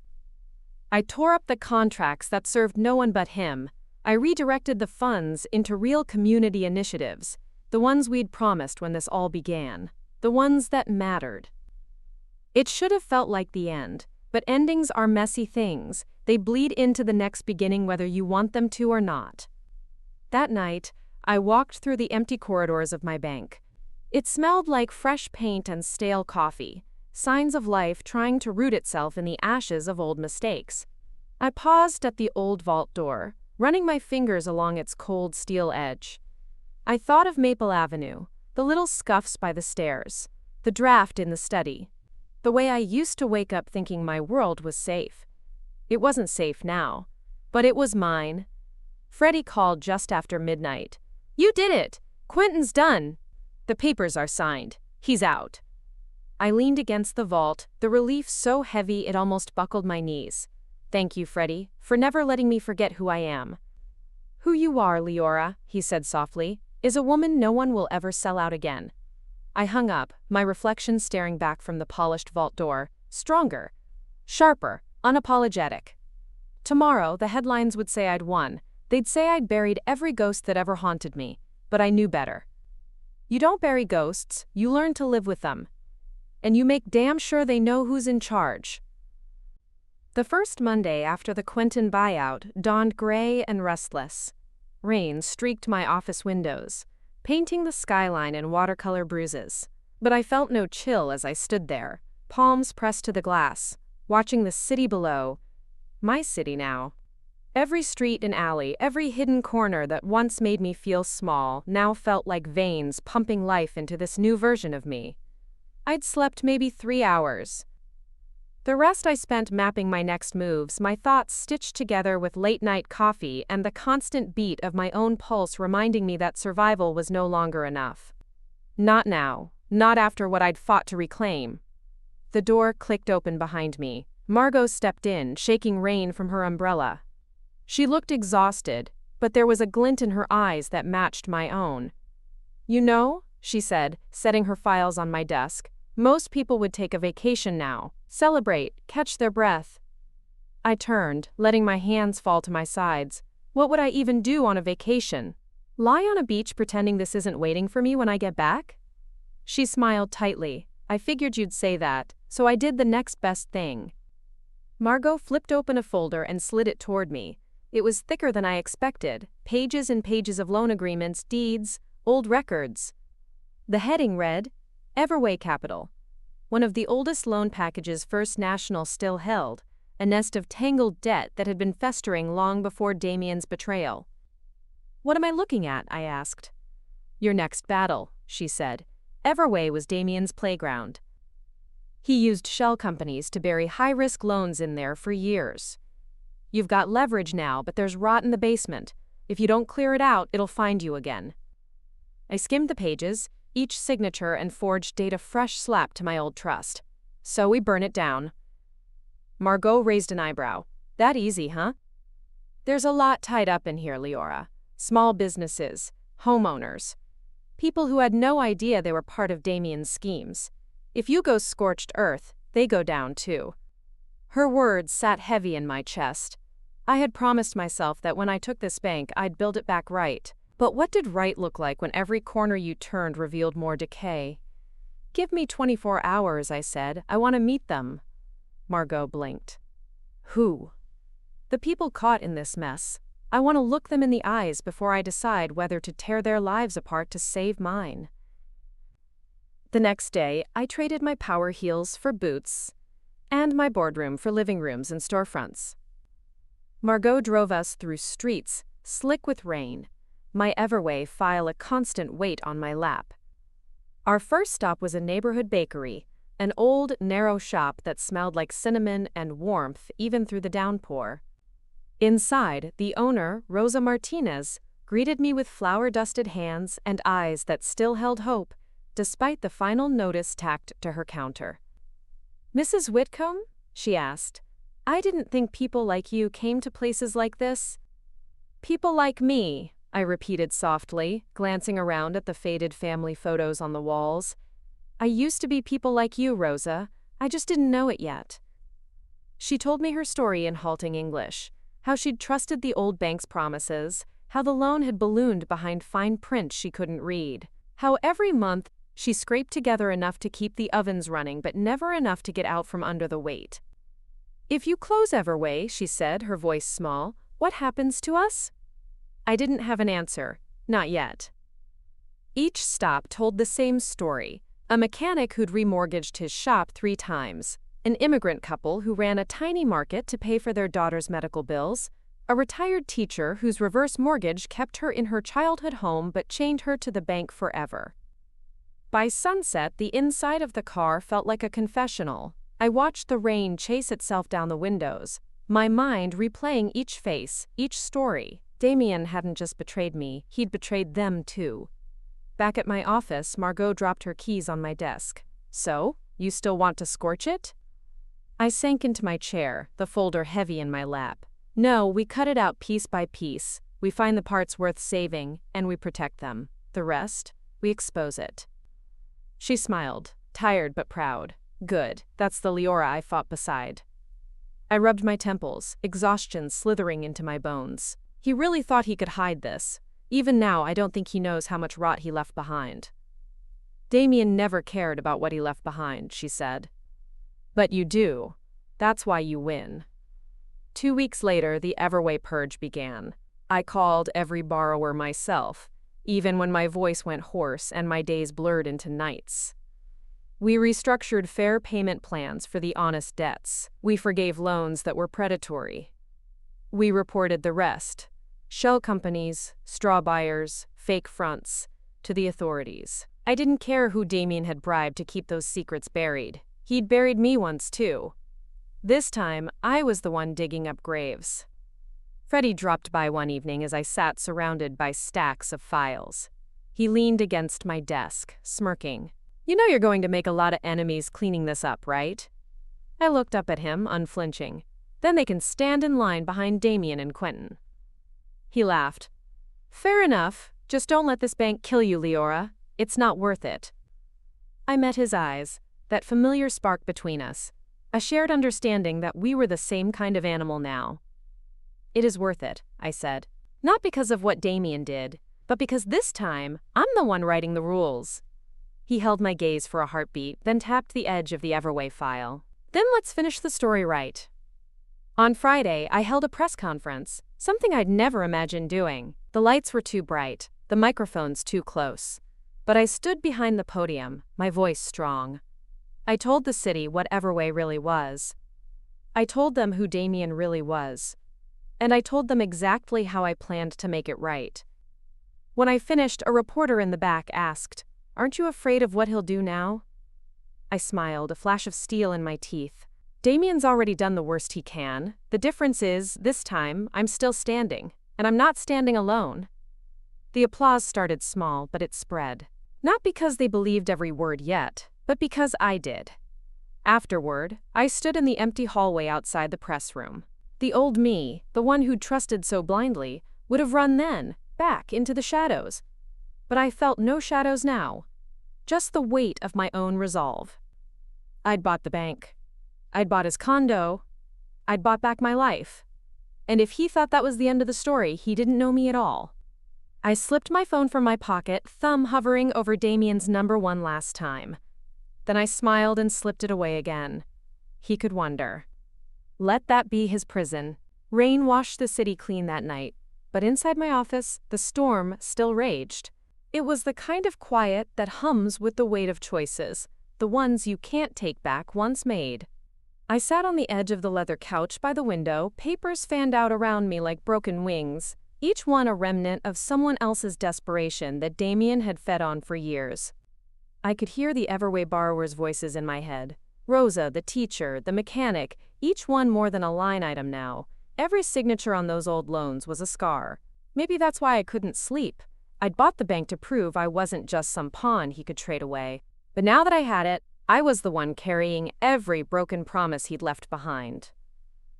I tore up the contracts that served no one but him. I redirected the funds into real community initiatives, the ones we'd promised when this all began, the ones that mattered. It should have felt like the end, but endings are messy things. They bleed into the next beginning whether you want them to or not. That night, I walked through the empty corridors of my bank. It smelled like fresh paint and stale coffee, signs of life trying to root itself in the ashes of old mistakes. I paused at the old vault door, running my fingers along its cold steel edge. I thought of Maple Avenue, the little scuffs by the stairs, the draft in the study, the way I used to wake up thinking my world was safe. It wasn't safe now, but it was mine. Freddie called just after midnight. "You did it! Quentin's done! The papers are signed. He's out." I leaned against the vault, the relief so heavy it almost buckled my knees. "Thank you, Freddie, for never letting me forget who I am." "Who you are, Leora," he said softly, "is a woman no one will ever sell out again." I hung up, my reflection staring back from the polished vault door, stronger, sharper, unapologetic. Tomorrow, the headlines would say I'd won. They'd say I'd buried every ghost that ever haunted me, but I knew better. You don't bury ghosts, you learn to live with them. And you make damn sure they know who's in charge. The first Monday after the Quentin buyout dawned gray and restless. Rain streaked my office windows, painting the skyline in watercolor bruises. But I felt no chill as I stood there, palms pressed to the glass, watching the city below. My city now. Every street and alley, every hidden corner that once made me feel small, now felt like veins pumping life into this new version of me. I'd slept maybe 3 hours. The rest I spent mapping my next moves, my thoughts stitched together with late-night coffee and the constant beat of my own pulse reminding me that survival was no longer enough. Not now, not after what I'd fought to reclaim. The door clicked open behind me. Margot stepped in, shaking rain from her umbrella. She looked exhausted, but there was a glint in her eyes that matched my own. "You know," she said, setting her files on my desk, "most people would take a vacation now, celebrate, catch their breath." I turned, letting my hands fall to my sides. What would I even do on a vacation? Lie on a beach pretending this isn't waiting for me when I get back? She smiled tightly. "I figured you'd say that, so I did the next best thing." Margot flipped open a folder and slid it toward me. It was thicker than I expected, pages and pages of loan agreements, deeds, old records. The heading read, Everway Capital. One of the oldest loan packages First National still held, a nest of tangled debt that had been festering long before Damien's betrayal. "What am I looking at?" I asked. "Your next battle," she said. Everway was Damien's playground. He used shell companies to bury high-risk loans in there for years. You've got leverage now, but there's rot in the basement. If you don't clear it out, it'll find you again. I skimmed the pages, each signature and forged date a fresh slap to my old trust. So we burn it down. Margot raised an eyebrow. That easy, huh? There's a lot tied up in here, Leora. Small businesses, homeowners, people who had no idea they were part of Damien's schemes. If you go scorched earth, they go down too. Her words sat heavy in my chest. I had promised myself that when I took this bank, I'd build it back right. But what did right look like when every corner you turned revealed more decay? Give me 24 hours, I said. I want to meet them. Margot blinked. Who? The people caught in this mess. I want to look them in the eyes before I decide whether to tear their lives apart to save mine. The next day, I traded my power heels for boots and my boardroom for living rooms and storefronts. Margot drove us through streets, slick with rain, my Everway file a constant weight on my lap. Our first stop was a neighborhood bakery, an old, narrow shop that smelled like cinnamon and warmth even through the downpour. Inside, the owner, Rosa Martinez, greeted me with flour-dusted hands and eyes that still held hope, despite the final notice tacked to her counter. "Mrs. Whitcomb?" she asked. "I didn't think people like you came to places like this." "People like me," I repeated softly, glancing around at the faded family photos on the walls. "I used to be people like you, Rosa. I just didn't know it yet." She told me her story in halting English, how she'd trusted the old bank's promises, how the loan had ballooned behind fine print she couldn't read, how every month she scraped together enough to keep the ovens running but never enough to get out from under the weight. "If you close Everway," she said, her voice small, "what happens to us?" I didn't have an answer, not yet. Each stop told the same story. A mechanic who'd remortgaged his shop 3 times, an immigrant couple who ran a tiny market to pay for their daughter's medical bills, a retired teacher whose reverse mortgage kept her in her childhood home but chained her to the bank forever. By sunset, the inside of the car felt like a confessional. I watched the rain chase itself down the windows, my mind replaying each face, each story. Damien hadn't just betrayed me, he'd betrayed them too. Back at my office, Margot dropped her keys on my desk. "So, you still want to scorch it?" I sank into my chair, the folder heavy in my lap. "No, we cut it out piece by piece. We find the parts worth saving, and we protect them. The rest, we expose it." She smiled, tired but proud. "Good, that's the Leora I fought beside." I rubbed my temples, exhaustion slithering into my bones. He really thought he could hide this. Even now, I don't think he knows how much rot he left behind. "Damien never cared about what he left behind," she said. "But you do. That's why you win." 2 weeks later, the Everway purge began. I called every borrower myself, even when my voice went hoarse and my days blurred into nights. We restructured fair payment plans for the honest debts. We forgave loans that were predatory. We reported the rest, shell companies, straw buyers, fake fronts, to the authorities. I didn't care who Damien had bribed to keep those secrets buried. He'd buried me once too. This time, I was the one digging up graves. Freddie dropped by one evening as I sat surrounded by stacks of files. He leaned against my desk, smirking. "You know you're going to make a lot of enemies cleaning this up, right?" I looked up at him, unflinching. "Then they can stand in line behind Damien and Quentin." He laughed. "Fair enough. Just don't let this bank kill you, Leora. It's not worth it." I met his eyes, that familiar spark between us, a shared understanding that we were the same kind of animal now. "It is worth it," I said. "Not because of what Damien did, but because this time, I'm the one writing the rules." He held my gaze for a heartbeat, then tapped the edge of the Everway file. "Then let's finish the story right." On Friday, I held a press conference, Something I'd never imagined doing. The lights were too bright, the microphones too close. But I stood behind the podium, my voice strong. I told the city what Everway really was. I told them who Damien really was. And I told them exactly how I planned to make it right. When I finished, a reporter in the back asked, "Aren't you afraid of what he'll do now?" I smiled, a flash of steel in my teeth. Damien's already done the worst he can. The difference is, this time, I'm still standing. And I'm not standing alone. The applause started small, but it spread. Not because they believed every word yet, but because I did. Afterward, I stood in the empty hallway outside the press room. The old me, the one who'd trusted so blindly, would have run then, back into the shadows. But I felt no shadows now. Just the weight of my own resolve. I'd bought the bank. I'd bought his condo. I'd bought back my life. And if he thought that was the end of the story, he didn't know me at all. I slipped my phone from my pocket, thumb hovering over Damien's number one last time. Then I smiled and slipped it away again. He could wonder. Let that be his prison. Rain washed the city clean that night, but inside my office, the storm still raged. It was the kind of quiet that hums with the weight of choices, the ones you can't take back once made. I sat on the edge of the leather couch by the window, papers fanned out around me like broken wings, each one a remnant of someone else's desperation that Damien had fed on for years. I could hear the Everway borrowers' voices in my head. Rosa, the teacher, the mechanic, each one more than a line item now. Every signature on those old loans was a scar. Maybe that's why I couldn't sleep. I'd bought the bank to prove I wasn't just some pawn he could trade away. But now that I had it, I was the one carrying every broken promise he'd left behind.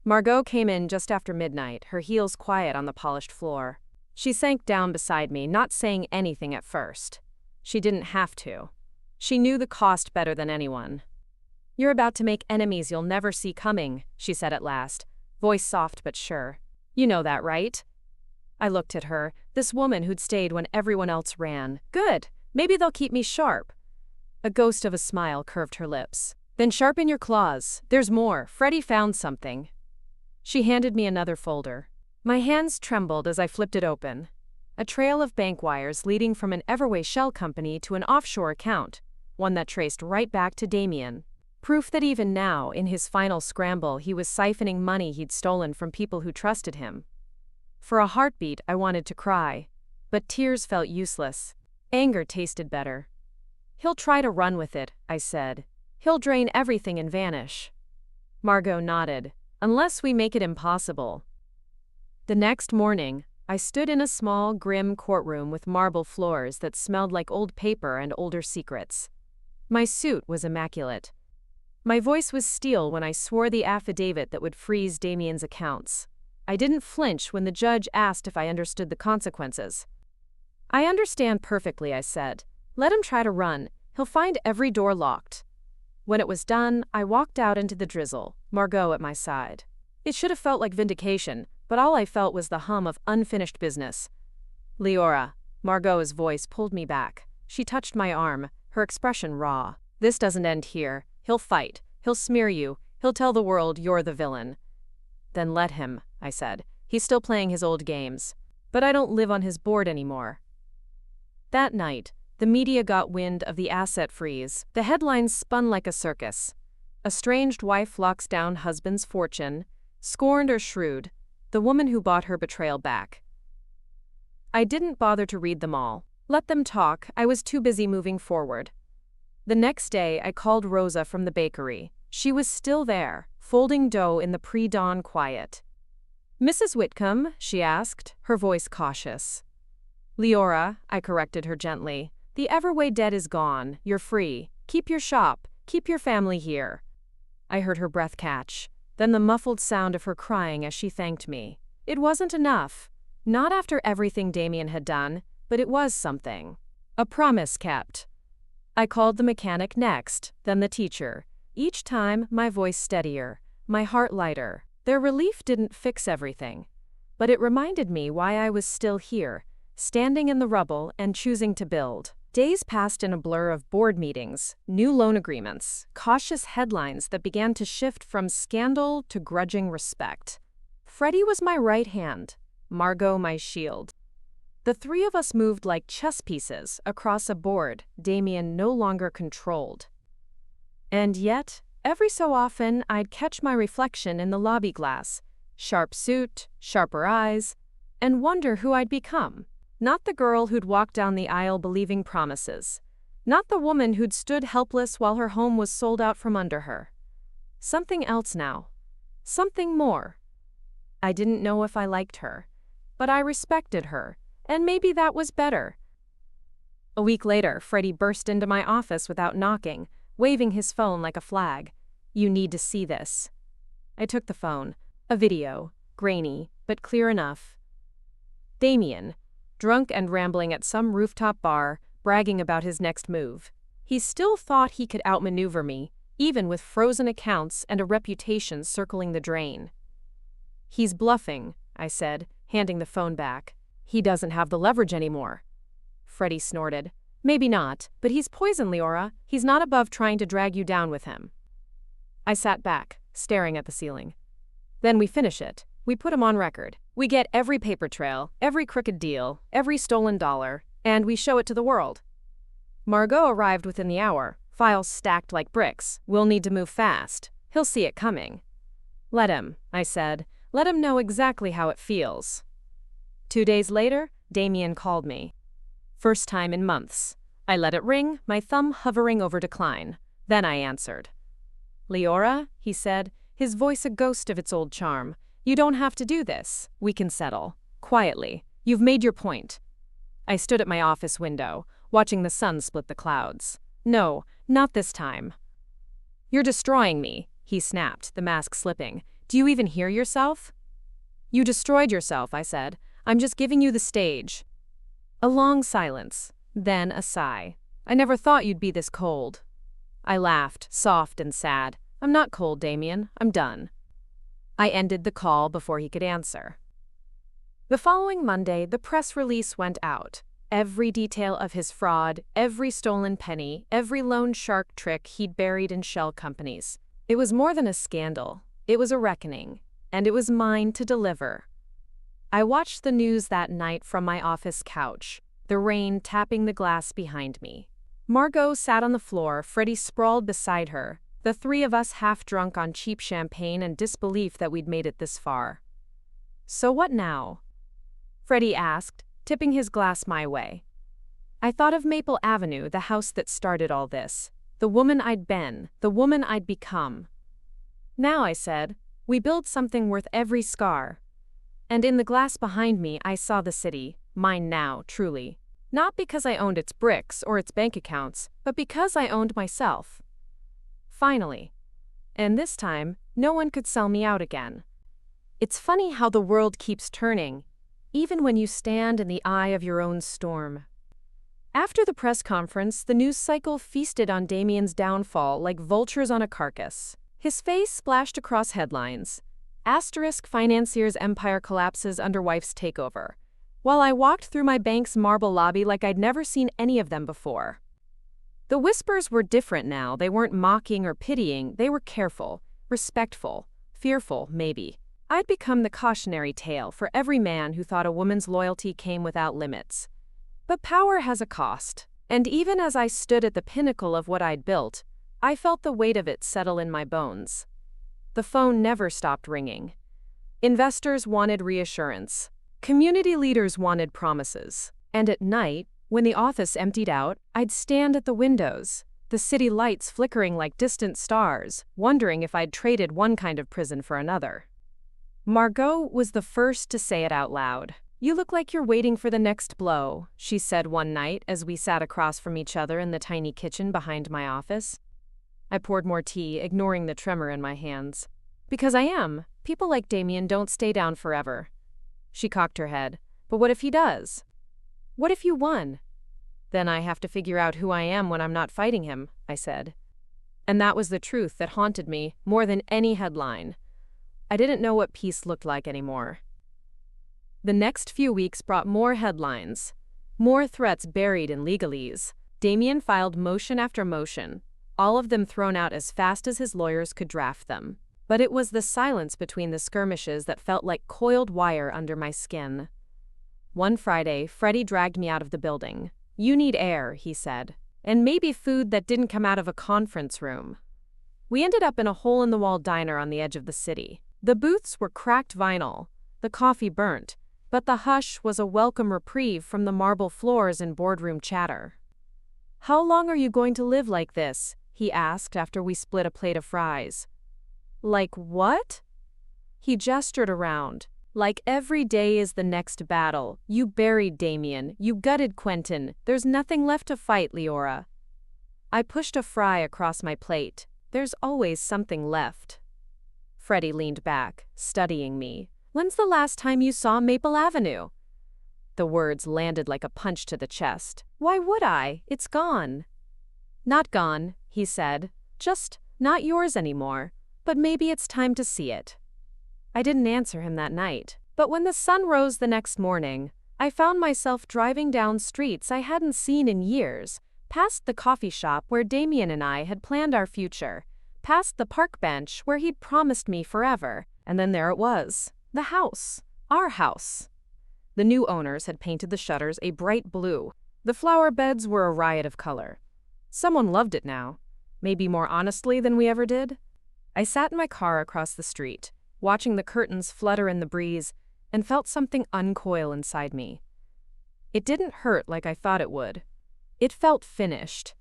Margot came in just after midnight, her heels quiet on the polished floor. She sank down beside me, not saying anything at first. She didn't have to. She knew the cost better than anyone. "You're about to make enemies you'll never see coming," she said at last, voice soft but sure. "You know that, right?" I looked at her, this woman who'd stayed when everyone else ran. Good, maybe they'll keep me sharp. A ghost of a smile curved her lips. "Then sharpen your claws. There's more. Freddie found something." She handed me another folder. My hands trembled as I flipped it open. A trail of bank wires leading from an Everway shell company to an offshore account, one that traced right back to Damien. Proof that even now, in his final scramble, he was siphoning money he'd stolen from people who trusted him. For a heartbeat, I wanted to cry. But tears felt useless. Anger tasted better. "He'll try to run with it," I said. "He'll drain everything and vanish." Margot nodded. "Unless we make it impossible." The next morning, I stood in a small, grim courtroom with marble floors that smelled like old paper and older secrets. My suit was immaculate. My voice was steel when I swore the affidavit that would freeze Damien's accounts. I didn't flinch when the judge asked if I understood the consequences. "I understand perfectly," I said. "Let him try to run. He'll find every door locked." When it was done, I walked out into the drizzle, Margot at my side. It should have felt like vindication, but all I felt was the hum of unfinished business. "Leora," Margot's voice pulled me back. She touched my arm, her expression raw. "This doesn't end here. He'll fight. He'll smear you. He'll tell the world you're the villain." "Then let him," I said. "He's still playing his old games. But I don't live on his board anymore." That night, the media got wind of the asset freeze. The headlines spun like a circus. Estranged wife locks down husband's fortune. Scorned or shrewd, the woman who bought her betrayal back. I didn't bother to read them all. Let them talk, I was too busy moving forward. The next day, I called Rosa from the bakery. She was still there, folding dough in the pre-dawn quiet. "Mrs. Whitcomb?" she asked, her voice cautious. "Leora," I corrected her gently. "The Everway debt is gone. You're free. Keep your shop. Keep your family here." I heard her breath catch, then the muffled sound of her crying as she thanked me. It wasn't enough. Not after everything Damien had done, but it was something. A promise kept. I called the mechanic next, then the teacher. Each time, my voice steadier, my heart lighter. Their relief didn't fix everything, but it reminded me why I was still here, standing in the rubble and choosing to build. Days passed in a blur of board meetings, new loan agreements, cautious headlines that began to shift from scandal to grudging respect. Freddie was my right hand, Margot my shield. The three of us moved like chess pieces across a board Damien no longer controlled. And yet, every so often I'd catch my reflection in the lobby glass, sharp suit, sharper eyes, and wonder who I'd become. Not the girl who'd walked down the aisle believing promises. Not the woman who'd stood helpless while her home was sold out from under her. Something else now. Something more. I didn't know if I liked her, but I respected her, and maybe that was better. A week later, Freddie burst into my office without knocking, waving his phone like a flag. "You need to see this." I took the phone. A video, grainy, but clear enough. Damien, drunk and rambling at some rooftop bar, bragging about his next move. He still thought he could outmaneuver me, even with frozen accounts and a reputation circling the drain. "He's bluffing," I said, handing the phone back. "He doesn't have the leverage anymore." Freddie snorted. "Maybe not, but he's poison, Leora. He's not above trying to drag you down with him." I sat back, staring at the ceiling. "Then we finish it. We put him on record. We get every paper trail, every crooked deal, every stolen dollar, and we show it to the world." Margot arrived within the hour, files stacked like bricks. "We'll need to move fast. He'll see it coming." "Let him," I said. "Let him know exactly how it feels." 2 days later, Damien called me. First time in months. I let it ring, my thumb hovering over decline. Then I answered. "Leora," he said, his voice a ghost of its old charm. "You don't have to do this. We can settle. Quietly. You've made your point." I stood at my office window, watching the sun split the clouds. "No, not this time." "You're destroying me," he snapped, the mask slipping. "Do you even hear yourself?" "You destroyed yourself," I said. "I'm just giving you the stage." A long silence, then a sigh. "I never thought you'd be this cold." I laughed, soft and sad. "I'm not cold, Damien. I'm done." I ended the call before he could answer. The following Monday, the press release went out. Every detail of his fraud, every stolen penny, every loan shark trick he'd buried in shell companies. It was more than a scandal. It was a reckoning, and it was mine to deliver. I watched the news that night from my office couch, the rain tapping the glass behind me. Margot sat on the floor, Freddie sprawled beside her, the three of us half drunk on cheap champagne and disbelief that we'd made it this far. "So what now?" Freddie asked, tipping his glass my way. I thought of Maple Avenue, the house that started all this, the woman I'd been, the woman I'd become. "Now," I said, "we build something worth every scar." And in the glass behind me, I saw the city, mine now, truly. Not because I owned its bricks or its bank accounts, but because I owned myself. Finally. And this time, no one could sell me out again. It's funny how the world keeps turning, even when you stand in the eye of your own storm. After the press conference, the news cycle feasted on Damien's downfall like vultures on a carcass. His face splashed across headlines. Asterisk financier's empire collapses under wife's takeover. While I walked through my bank's marble lobby like I'd never seen any of them before. The whispers were different now. They weren't mocking or pitying. They were careful, respectful, fearful, maybe. I'd become the cautionary tale for every man who thought a woman's loyalty came without limits. But power has a cost, and even as I stood at the pinnacle of what I'd built, I felt the weight of it settle in my bones. The phone never stopped ringing. Investors wanted reassurance. Community leaders wanted promises. And at night, when the office emptied out, I'd stand at the windows, the city lights flickering like distant stars, wondering if I'd traded one kind of prison for another. Margot was the first to say it out loud. "You look like you're waiting for the next blow," she said one night as we sat across from each other in the tiny kitchen behind my office. I poured more tea, ignoring the tremor in my hands. "Because I am. People like Damien don't stay down forever." She cocked her head. "But what if he does? What if you won?" "Then I have to figure out who I am when I'm not fighting him," I said. And that was the truth that haunted me more than any headline. I didn't know what peace looked like anymore. The next few weeks brought more headlines, more threats buried in legalese. Damien filed motion after motion, all of them thrown out as fast as his lawyers could draft them. But it was the silence between the skirmishes that felt like coiled wire under my skin. One Friday, Freddie dragged me out of the building. "You need air," he said, "and maybe food that didn't come out of a conference room." We ended up in a hole-in-the-wall diner on the edge of the city. The booths were cracked vinyl, the coffee burnt, but the hush was a welcome reprieve from the marble floors and boardroom chatter. "How long are you going to live like this?" he asked after we split a plate of fries. "Like what?" He gestured around. "Like every day is the next battle. You buried Damien, you gutted Quentin. There's nothing left to fight, Leora." I pushed a fry across my plate. There's always something left. Freddie leaned back, studying me. "When's the last time you saw Maple Avenue?" The words landed like a punch to the chest. "Why would I? It's gone." "Not gone," he said. "Just not yours anymore. But maybe it's time to see it." I didn't answer him that night. But when the sun rose the next morning, I found myself driving down streets I hadn't seen in years, past the coffee shop where Damien and I had planned our future, past the park bench where he'd promised me forever, and then there it was, the house, our house. The new owners had painted the shutters a bright blue. The flower beds were a riot of color. Someone loved it now, maybe more honestly than we ever did. I sat in my car across the street, watching the curtains flutter in the breeze, and felt something uncoil inside me. It didn't hurt like I thought it would. It felt finished.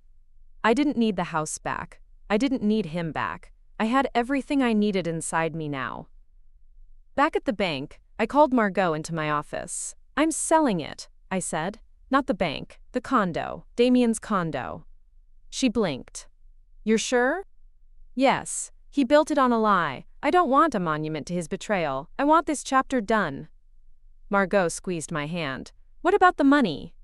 I didn't need the house back. I didn't need him back. I had everything I needed inside me now. Back at the bank, I called Margot into my office. "I'm selling it," I said. "Not the bank, the condo, Damien's condo." She blinked. "You're sure?" "Yes. He built it on a lie. I don't want a monument to his betrayal. I want this chapter done." Margot squeezed my hand. "What about the money?"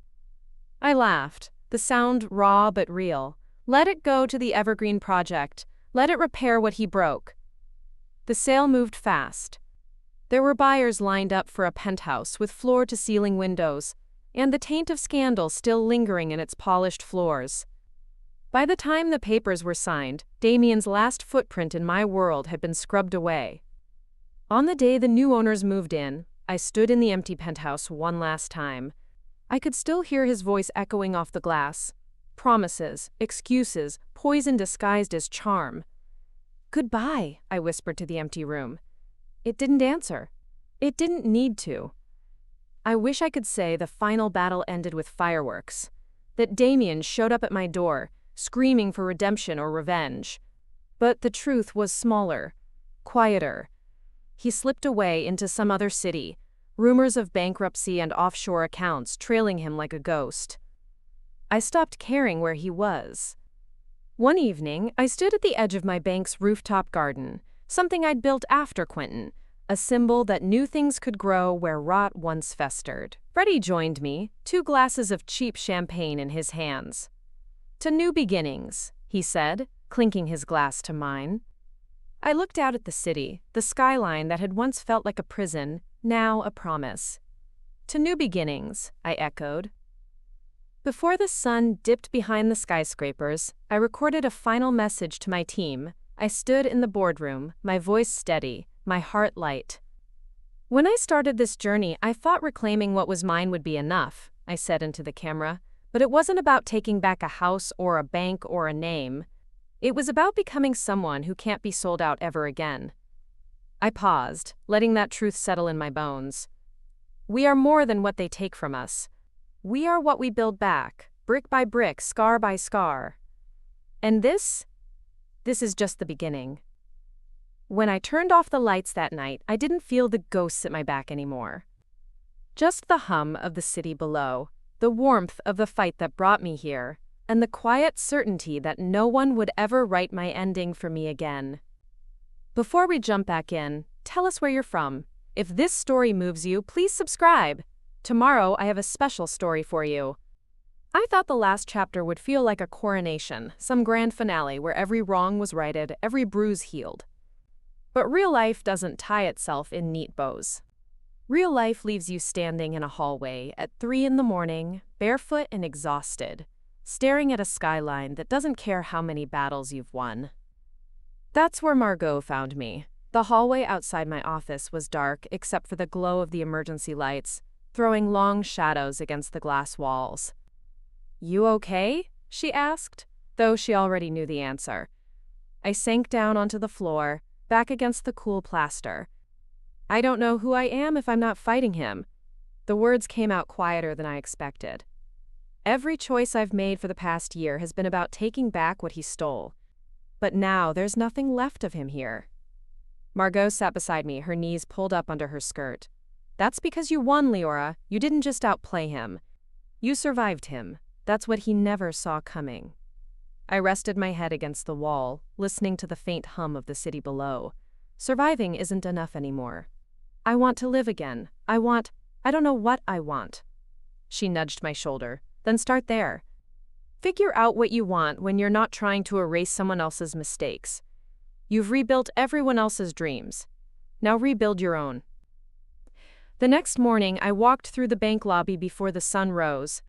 I laughed, the sound raw but real. "Let it go to the Evergreen Project. Let it repair what he broke." The sale moved fast. There were buyers lined up for a penthouse with floor-to-ceiling windows, and the taint of scandal still lingering in its polished floors. By the time the papers were signed, Damien's last footprint in my world had been scrubbed away. On the day the new owners moved in, I stood in the empty penthouse one last time. I could still hear his voice echoing off the glass. Promises, excuses, poison disguised as charm. "Goodbye," I whispered to the empty room. It didn't answer. It didn't need to. I wish I could say the final battle ended with fireworks, that Damien showed up at my door, screaming for redemption or revenge. But the truth was smaller, quieter. He slipped away into some other city, rumors of bankruptcy and offshore accounts trailing him like a ghost. I stopped caring where he was. One evening, I stood at the edge of my bank's rooftop garden, something I'd built after Quentin, a symbol that new things could grow where rot once festered. Freddie joined me, 2 glasses of cheap champagne in his hands. "To new beginnings," he said, clinking his glass to mine. I looked out at the city, the skyline that had once felt like a prison, now a promise. "To new beginnings," I echoed. Before the sun dipped behind the skyscrapers, I recorded a final message to my team. I stood in the boardroom, my voice steady, my heart light. "When I started this journey, I thought reclaiming what was mine would be enough," I said into the camera. "But it wasn't about taking back a house or a bank or a name. It was about becoming someone who can't be sold out ever again." I paused, letting that truth settle in my bones. We are more than what they take from us. We are what we build back, brick by brick, scar by scar. And this is just the beginning. When I turned off the lights that night, I didn't feel the ghosts at my back anymore. Just the hum of the city below, the warmth of the fight that brought me here, and the quiet certainty that no one would ever write my ending for me again. Before we jump back in, tell us where you're from. If this story moves you, please subscribe. Tomorrow I have a special story for you. I thought the last chapter would feel like a coronation, some grand finale where every wrong was righted, every bruise healed. But real life doesn't tie itself in neat bows. Real life leaves you standing in a hallway at 3 in the morning, barefoot and exhausted, staring at a skyline that doesn't care how many battles you've won. That's where Margot found me. The hallway outside my office was dark except for the glow of the emergency lights, throwing long shadows against the glass walls. "You okay?" she asked, though she already knew the answer. I sank down onto the floor, back against the cool plaster. "I don't know who I am if I'm not fighting him." The words came out quieter than I expected. "Every choice I've made for the past year has been about taking back what he stole. But now there's nothing left of him here." Margot sat beside me, her knees pulled up under her skirt. "That's because you won, Leora. You didn't just outplay him. You survived him. That's what he never saw coming." I rested my head against the wall, listening to the faint hum of the city below. Surviving isn't enough anymore. I want to live again. I don't know what I want. She nudged my shoulder. Then start there. Figure out what you want when you're not trying to erase someone else's mistakes. You've rebuilt everyone else's dreams. Now rebuild your own. The next morning, I walked through the bank lobby before the sun rose.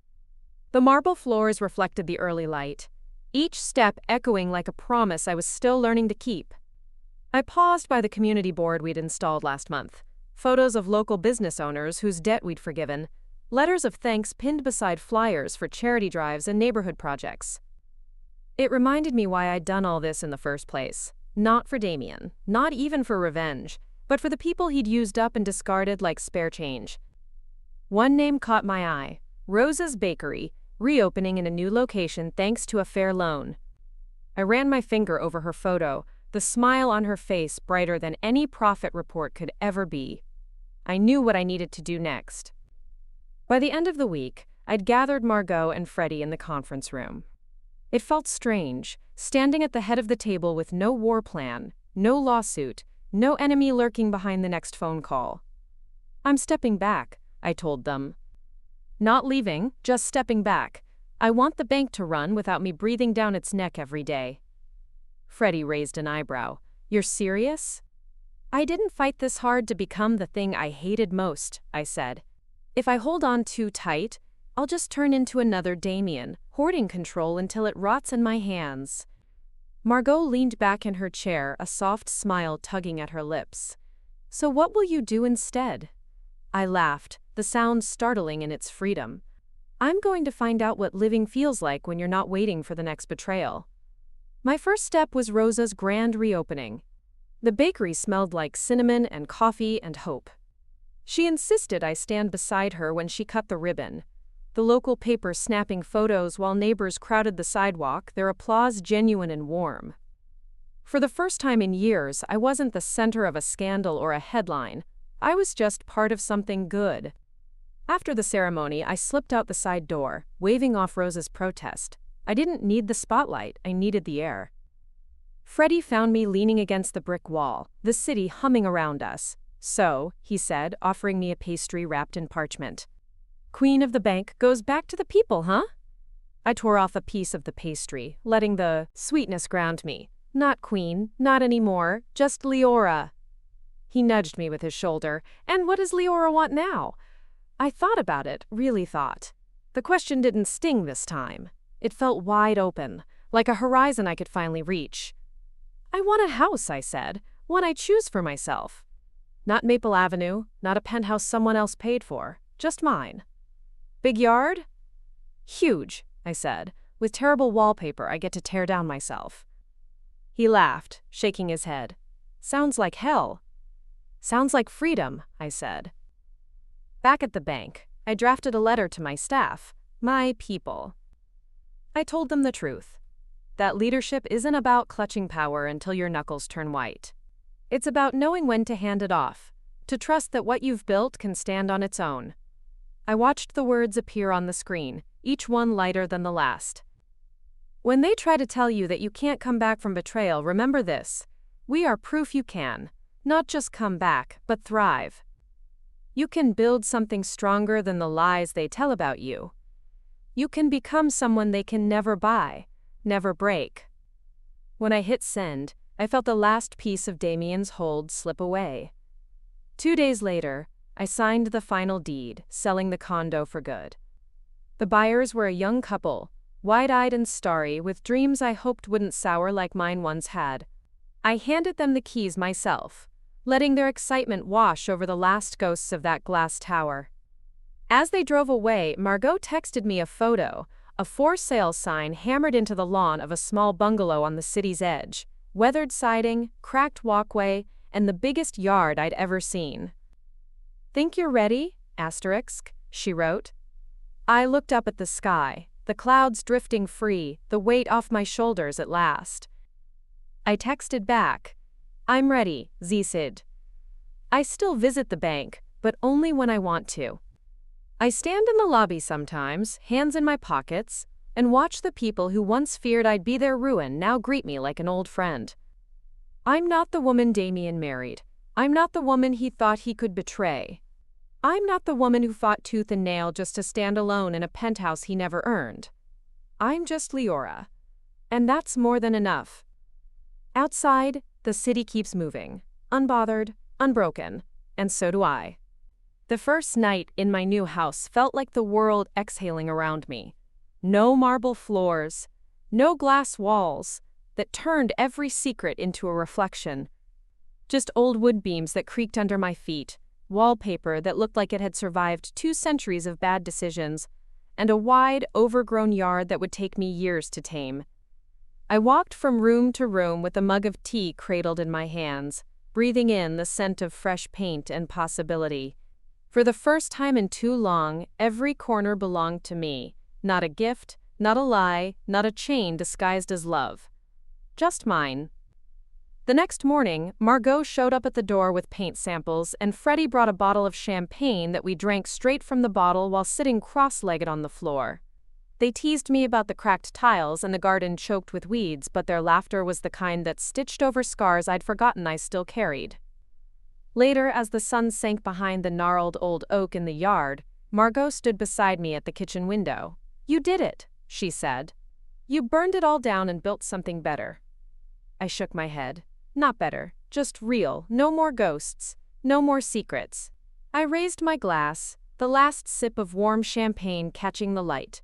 The marble floors reflected the early light, each step echoing like a promise I was still learning to keep. I paused by the community board we'd installed last month. Photos of local business owners whose debt we'd forgiven, letters of thanks pinned beside flyers for charity drives and neighborhood projects. It reminded me why I'd done all this in the first place. Not for Damien, not even for revenge, but for the people he'd used up and discarded like spare change. One name caught my eye: Rosa's Bakery, reopening in a new location thanks to a fair loan. I ran my finger over her photo, the smile on her face brighter than any profit report could ever be. I knew what I needed to do next. By the end of the week, I'd gathered Margot and Freddie in the conference room. It felt strange, standing at the head of the table with no war plan, no lawsuit, no enemy lurking behind the next phone call. "I'm stepping back," I told them. "Not leaving, just stepping back. I want the bank to run without me breathing down its neck every day." Freddie raised an eyebrow. "You're serious?" "I didn't fight this hard to become the thing I hated most," I said. "If I hold on too tight, I'll just turn into another Damien, hoarding control until it rots in my hands." Margot leaned back in her chair, a soft smile tugging at her lips. "So what will you do instead?" I laughed, the sound startling in its freedom. "I'm going to find out what living feels like when you're not waiting for the next betrayal." My first step was Rosa's grand reopening. The bakery smelled like cinnamon and coffee and hope. She insisted I stand beside her when she cut the ribbon. The local paper snapping photos while neighbors crowded the sidewalk, their applause genuine and warm. For the first time in years, I wasn't the center of a scandal or a headline. I was just part of something good. After the ceremony, I slipped out the side door, waving off Rosa's protest. I didn't need the spotlight, I needed the air. Freddie found me leaning against the brick wall, the city humming around us. "So," he said, offering me a pastry wrapped in parchment. "Queen of the bank goes back to the people, huh?" I tore off a piece of the pastry, letting the sweetness ground me. "Not queen, not anymore, just Leora." He nudged me with his shoulder. "And what does Leora want now?" I thought about it, really thought. The question didn't sting this time. It felt wide open, like a horizon I could finally reach. "I want a house," I said, "one I choose for myself. Not Maple Avenue, not a penthouse someone else paid for, just mine." "Big yard?" "Huge," I said, "with terrible wallpaper I get to tear down myself." He laughed, shaking his head. "Sounds like hell." "Sounds like freedom," I said. Back at the bank, I drafted a letter to my staff, my people. I told them the truth. That leadership isn't about clutching power until your knuckles turn white. It's about knowing when to hand it off, to trust that what you've built can stand on its own. I watched the words appear on the screen, each one lighter than the last. "When they try to tell you that you can't come back from betrayal, remember this. We are proof you can, not just come back, but thrive. You can build something stronger than the lies they tell about you. You can become someone they can never buy, never break." When I hit send, I felt the last piece of Damien's hold slip away. 2 days later, I signed the final deed, selling the condo for good. The buyers were a young couple, wide-eyed and starry, with dreams I hoped wouldn't sour like mine once had. I handed them the keys myself, letting their excitement wash over the last ghosts of that glass tower. As they drove away, Margot texted me a photo, a for sale sign hammered into the lawn of a small bungalow on the city's edge, weathered siding, cracked walkway, and the biggest yard I'd ever seen. "Think you're ready?" she wrote. I looked up at the sky, the clouds drifting free, the weight off my shoulders at last. I texted back, "I'm ready, Sid. I still visit the bank, but only when I want to. I stand in the lobby sometimes, hands in my pockets, and watch the people who once feared I'd be their ruin now greet me like an old friend. I'm not the woman Damien married. I'm not the woman he thought he could betray. I'm not the woman who fought tooth and nail just to stand alone in a penthouse he never earned. I'm just Leora. And that's more than enough." Outside, the city keeps moving, unbothered, unbroken, and so do I. The first night in my new house felt like the world exhaling around me. No marble floors, no glass walls that turned every secret into a reflection. Just old wood beams that creaked under my feet, wallpaper that looked like it had survived 2 centuries of bad decisions, and a wide, overgrown yard that would take me years to tame. I walked from room to room with a mug of tea cradled in my hands, breathing in the scent of fresh paint and possibility. For the first time in too long, every corner belonged to me. Not a gift, not a lie, not a chain disguised as love. Just mine. The next morning, Margot showed up at the door with paint samples, and Freddie brought a bottle of champagne that we drank straight from the bottle while sitting cross-legged on the floor. They teased me about the cracked tiles and the garden choked with weeds, but their laughter was the kind that stitched over scars I'd forgotten I still carried. Later, as the sun sank behind the gnarled old oak in the yard, Margot stood beside me at the kitchen window. "You did it," she said. "You burned it all down and built something better." I shook my head. "Not better, just real, no more ghosts, no more secrets." I raised my glass, the last sip of warm champagne catching the light.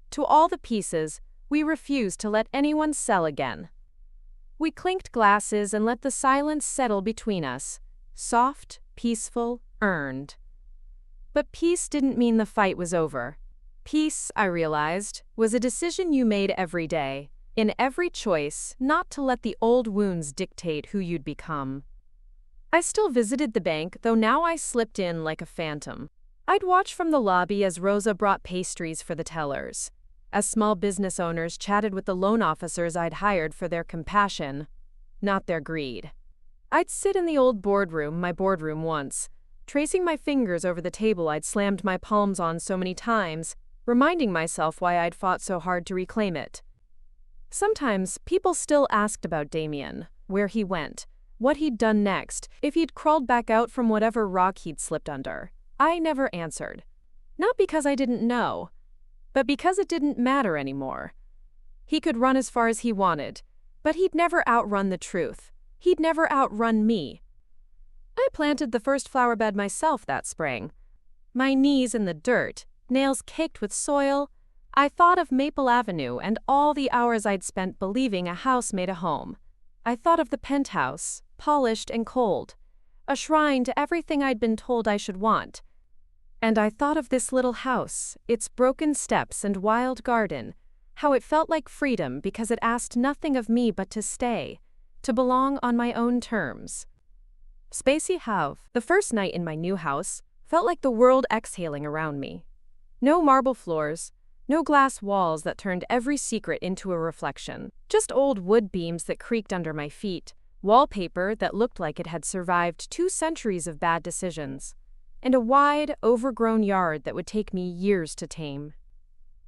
To all the pieces, we refused to let anyone sell again. We clinked glasses and let the silence settle between us. Soft, peaceful, earned. But peace didn't mean the fight was over. Peace, I realized, was a decision you made every day, in every choice, not to let the old wounds dictate who you'd become. I still visited the bank, though now I slipped in like a phantom. I'd watch from the lobby as Rosa brought pastries for the tellers, as small business owners chatted with the loan officers I'd hired for their compassion, not their greed. I'd sit in the old boardroom, my boardroom once, tracing my fingers over the table I'd slammed my palms on so many times, reminding myself why I'd fought so hard to reclaim it. Sometimes people still asked about Damien, where he went, what he'd done next, if he'd crawled back out from whatever rock he'd slipped under. I never answered. Not because I didn't know, but because it didn't matter anymore. He could run as far as he wanted, but he'd never outrun the truth. He'd never outrun me. I planted the first flower bed myself that spring. My knees in the dirt, nails caked with soil. I thought of Maple Avenue and all the hours I'd spent believing a house made a home. I thought of the penthouse, polished and cold, a shrine to everything I'd been told I should want. And I thought of this little house, its broken steps and wild garden, how it felt like freedom because it asked nothing of me but to stay, to belong on my own terms. Spacey Have, the first night in my new house, felt like the world exhaling around me. No marble floors, no glass walls that turned every secret into a reflection, just old wood beams that creaked under my feet, wallpaper that looked like it had survived 2 centuries of bad decisions, and a wide, overgrown yard that would take me years to tame.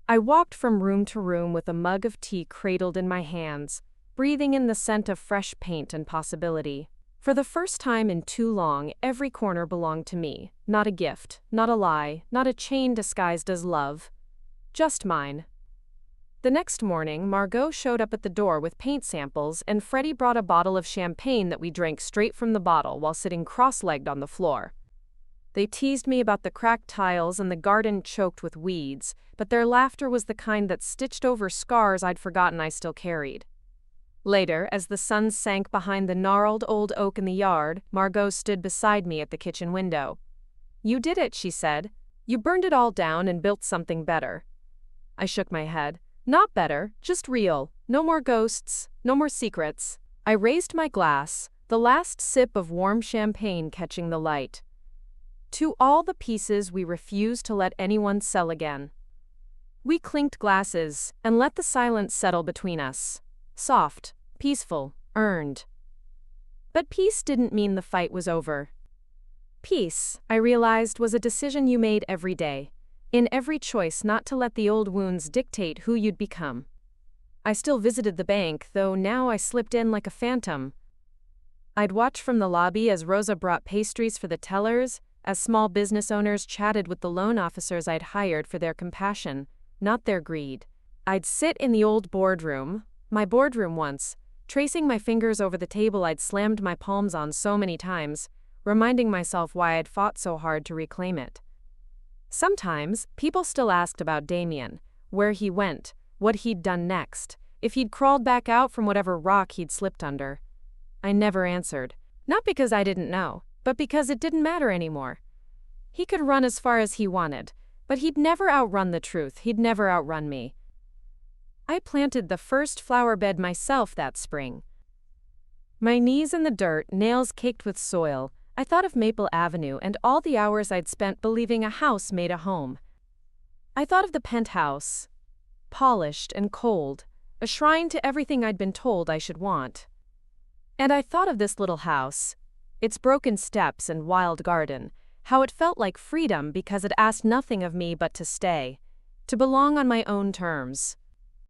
I walked from room to room with a mug of tea cradled in my hands, breathing in the scent of fresh paint and possibility. For the first time in too long, every corner belonged to me, not a gift, not a lie, not a chain disguised as love. Just mine. The next morning, Margot showed up at the door with paint samples, and Freddie brought a bottle of champagne that we drank straight from the bottle while sitting cross-legged on the floor. They teased me about the cracked tiles and the garden choked with weeds, but their laughter was the kind that stitched over scars I'd forgotten I still carried. Later, as the sun sank behind the gnarled old oak in the yard, Margot stood beside me at the kitchen window. "You did it," she said. "You burned it all down and built something better." I shook my head. "Not better, just real. No more ghosts, no more secrets." I raised my glass, the last sip of warm champagne catching the light. "To all the pieces we refuse to let anyone sell again." We clinked glasses and let the silence settle between us. Soft, peaceful, earned. But peace didn't mean the fight was over. Peace, I realized, was a decision you made every day, in every choice not to let the old wounds dictate who you'd become. I still visited the bank, though now I slipped in like a phantom. I'd watch from the lobby as Rosa brought pastries for the tellers, as small business owners chatted with the loan officers I'd hired for their compassion, not their greed. I'd sit in the old boardroom, my boardroom once, tracing my fingers over the table I'd slammed my palms on so many times, reminding myself why I'd fought so hard to reclaim it. Sometimes, people still asked about Damien, where he went, what he'd done next, if he'd crawled back out from whatever rock he'd slipped under. I never answered, not because I didn't know, but because it didn't matter anymore. He could run as far as he wanted, but he'd never outrun the truth, he'd never outrun me. I planted the first flower bed myself that spring. My knees in the dirt, nails caked with soil, I thought of Maple Avenue and all the hours I'd spent believing a house made a home. I thought of the penthouse, polished and cold, a shrine to everything I'd been told I should want. And I thought of this little house, its broken steps and wild garden, how it felt like freedom because it asked nothing of me but to stay, to belong on my own terms.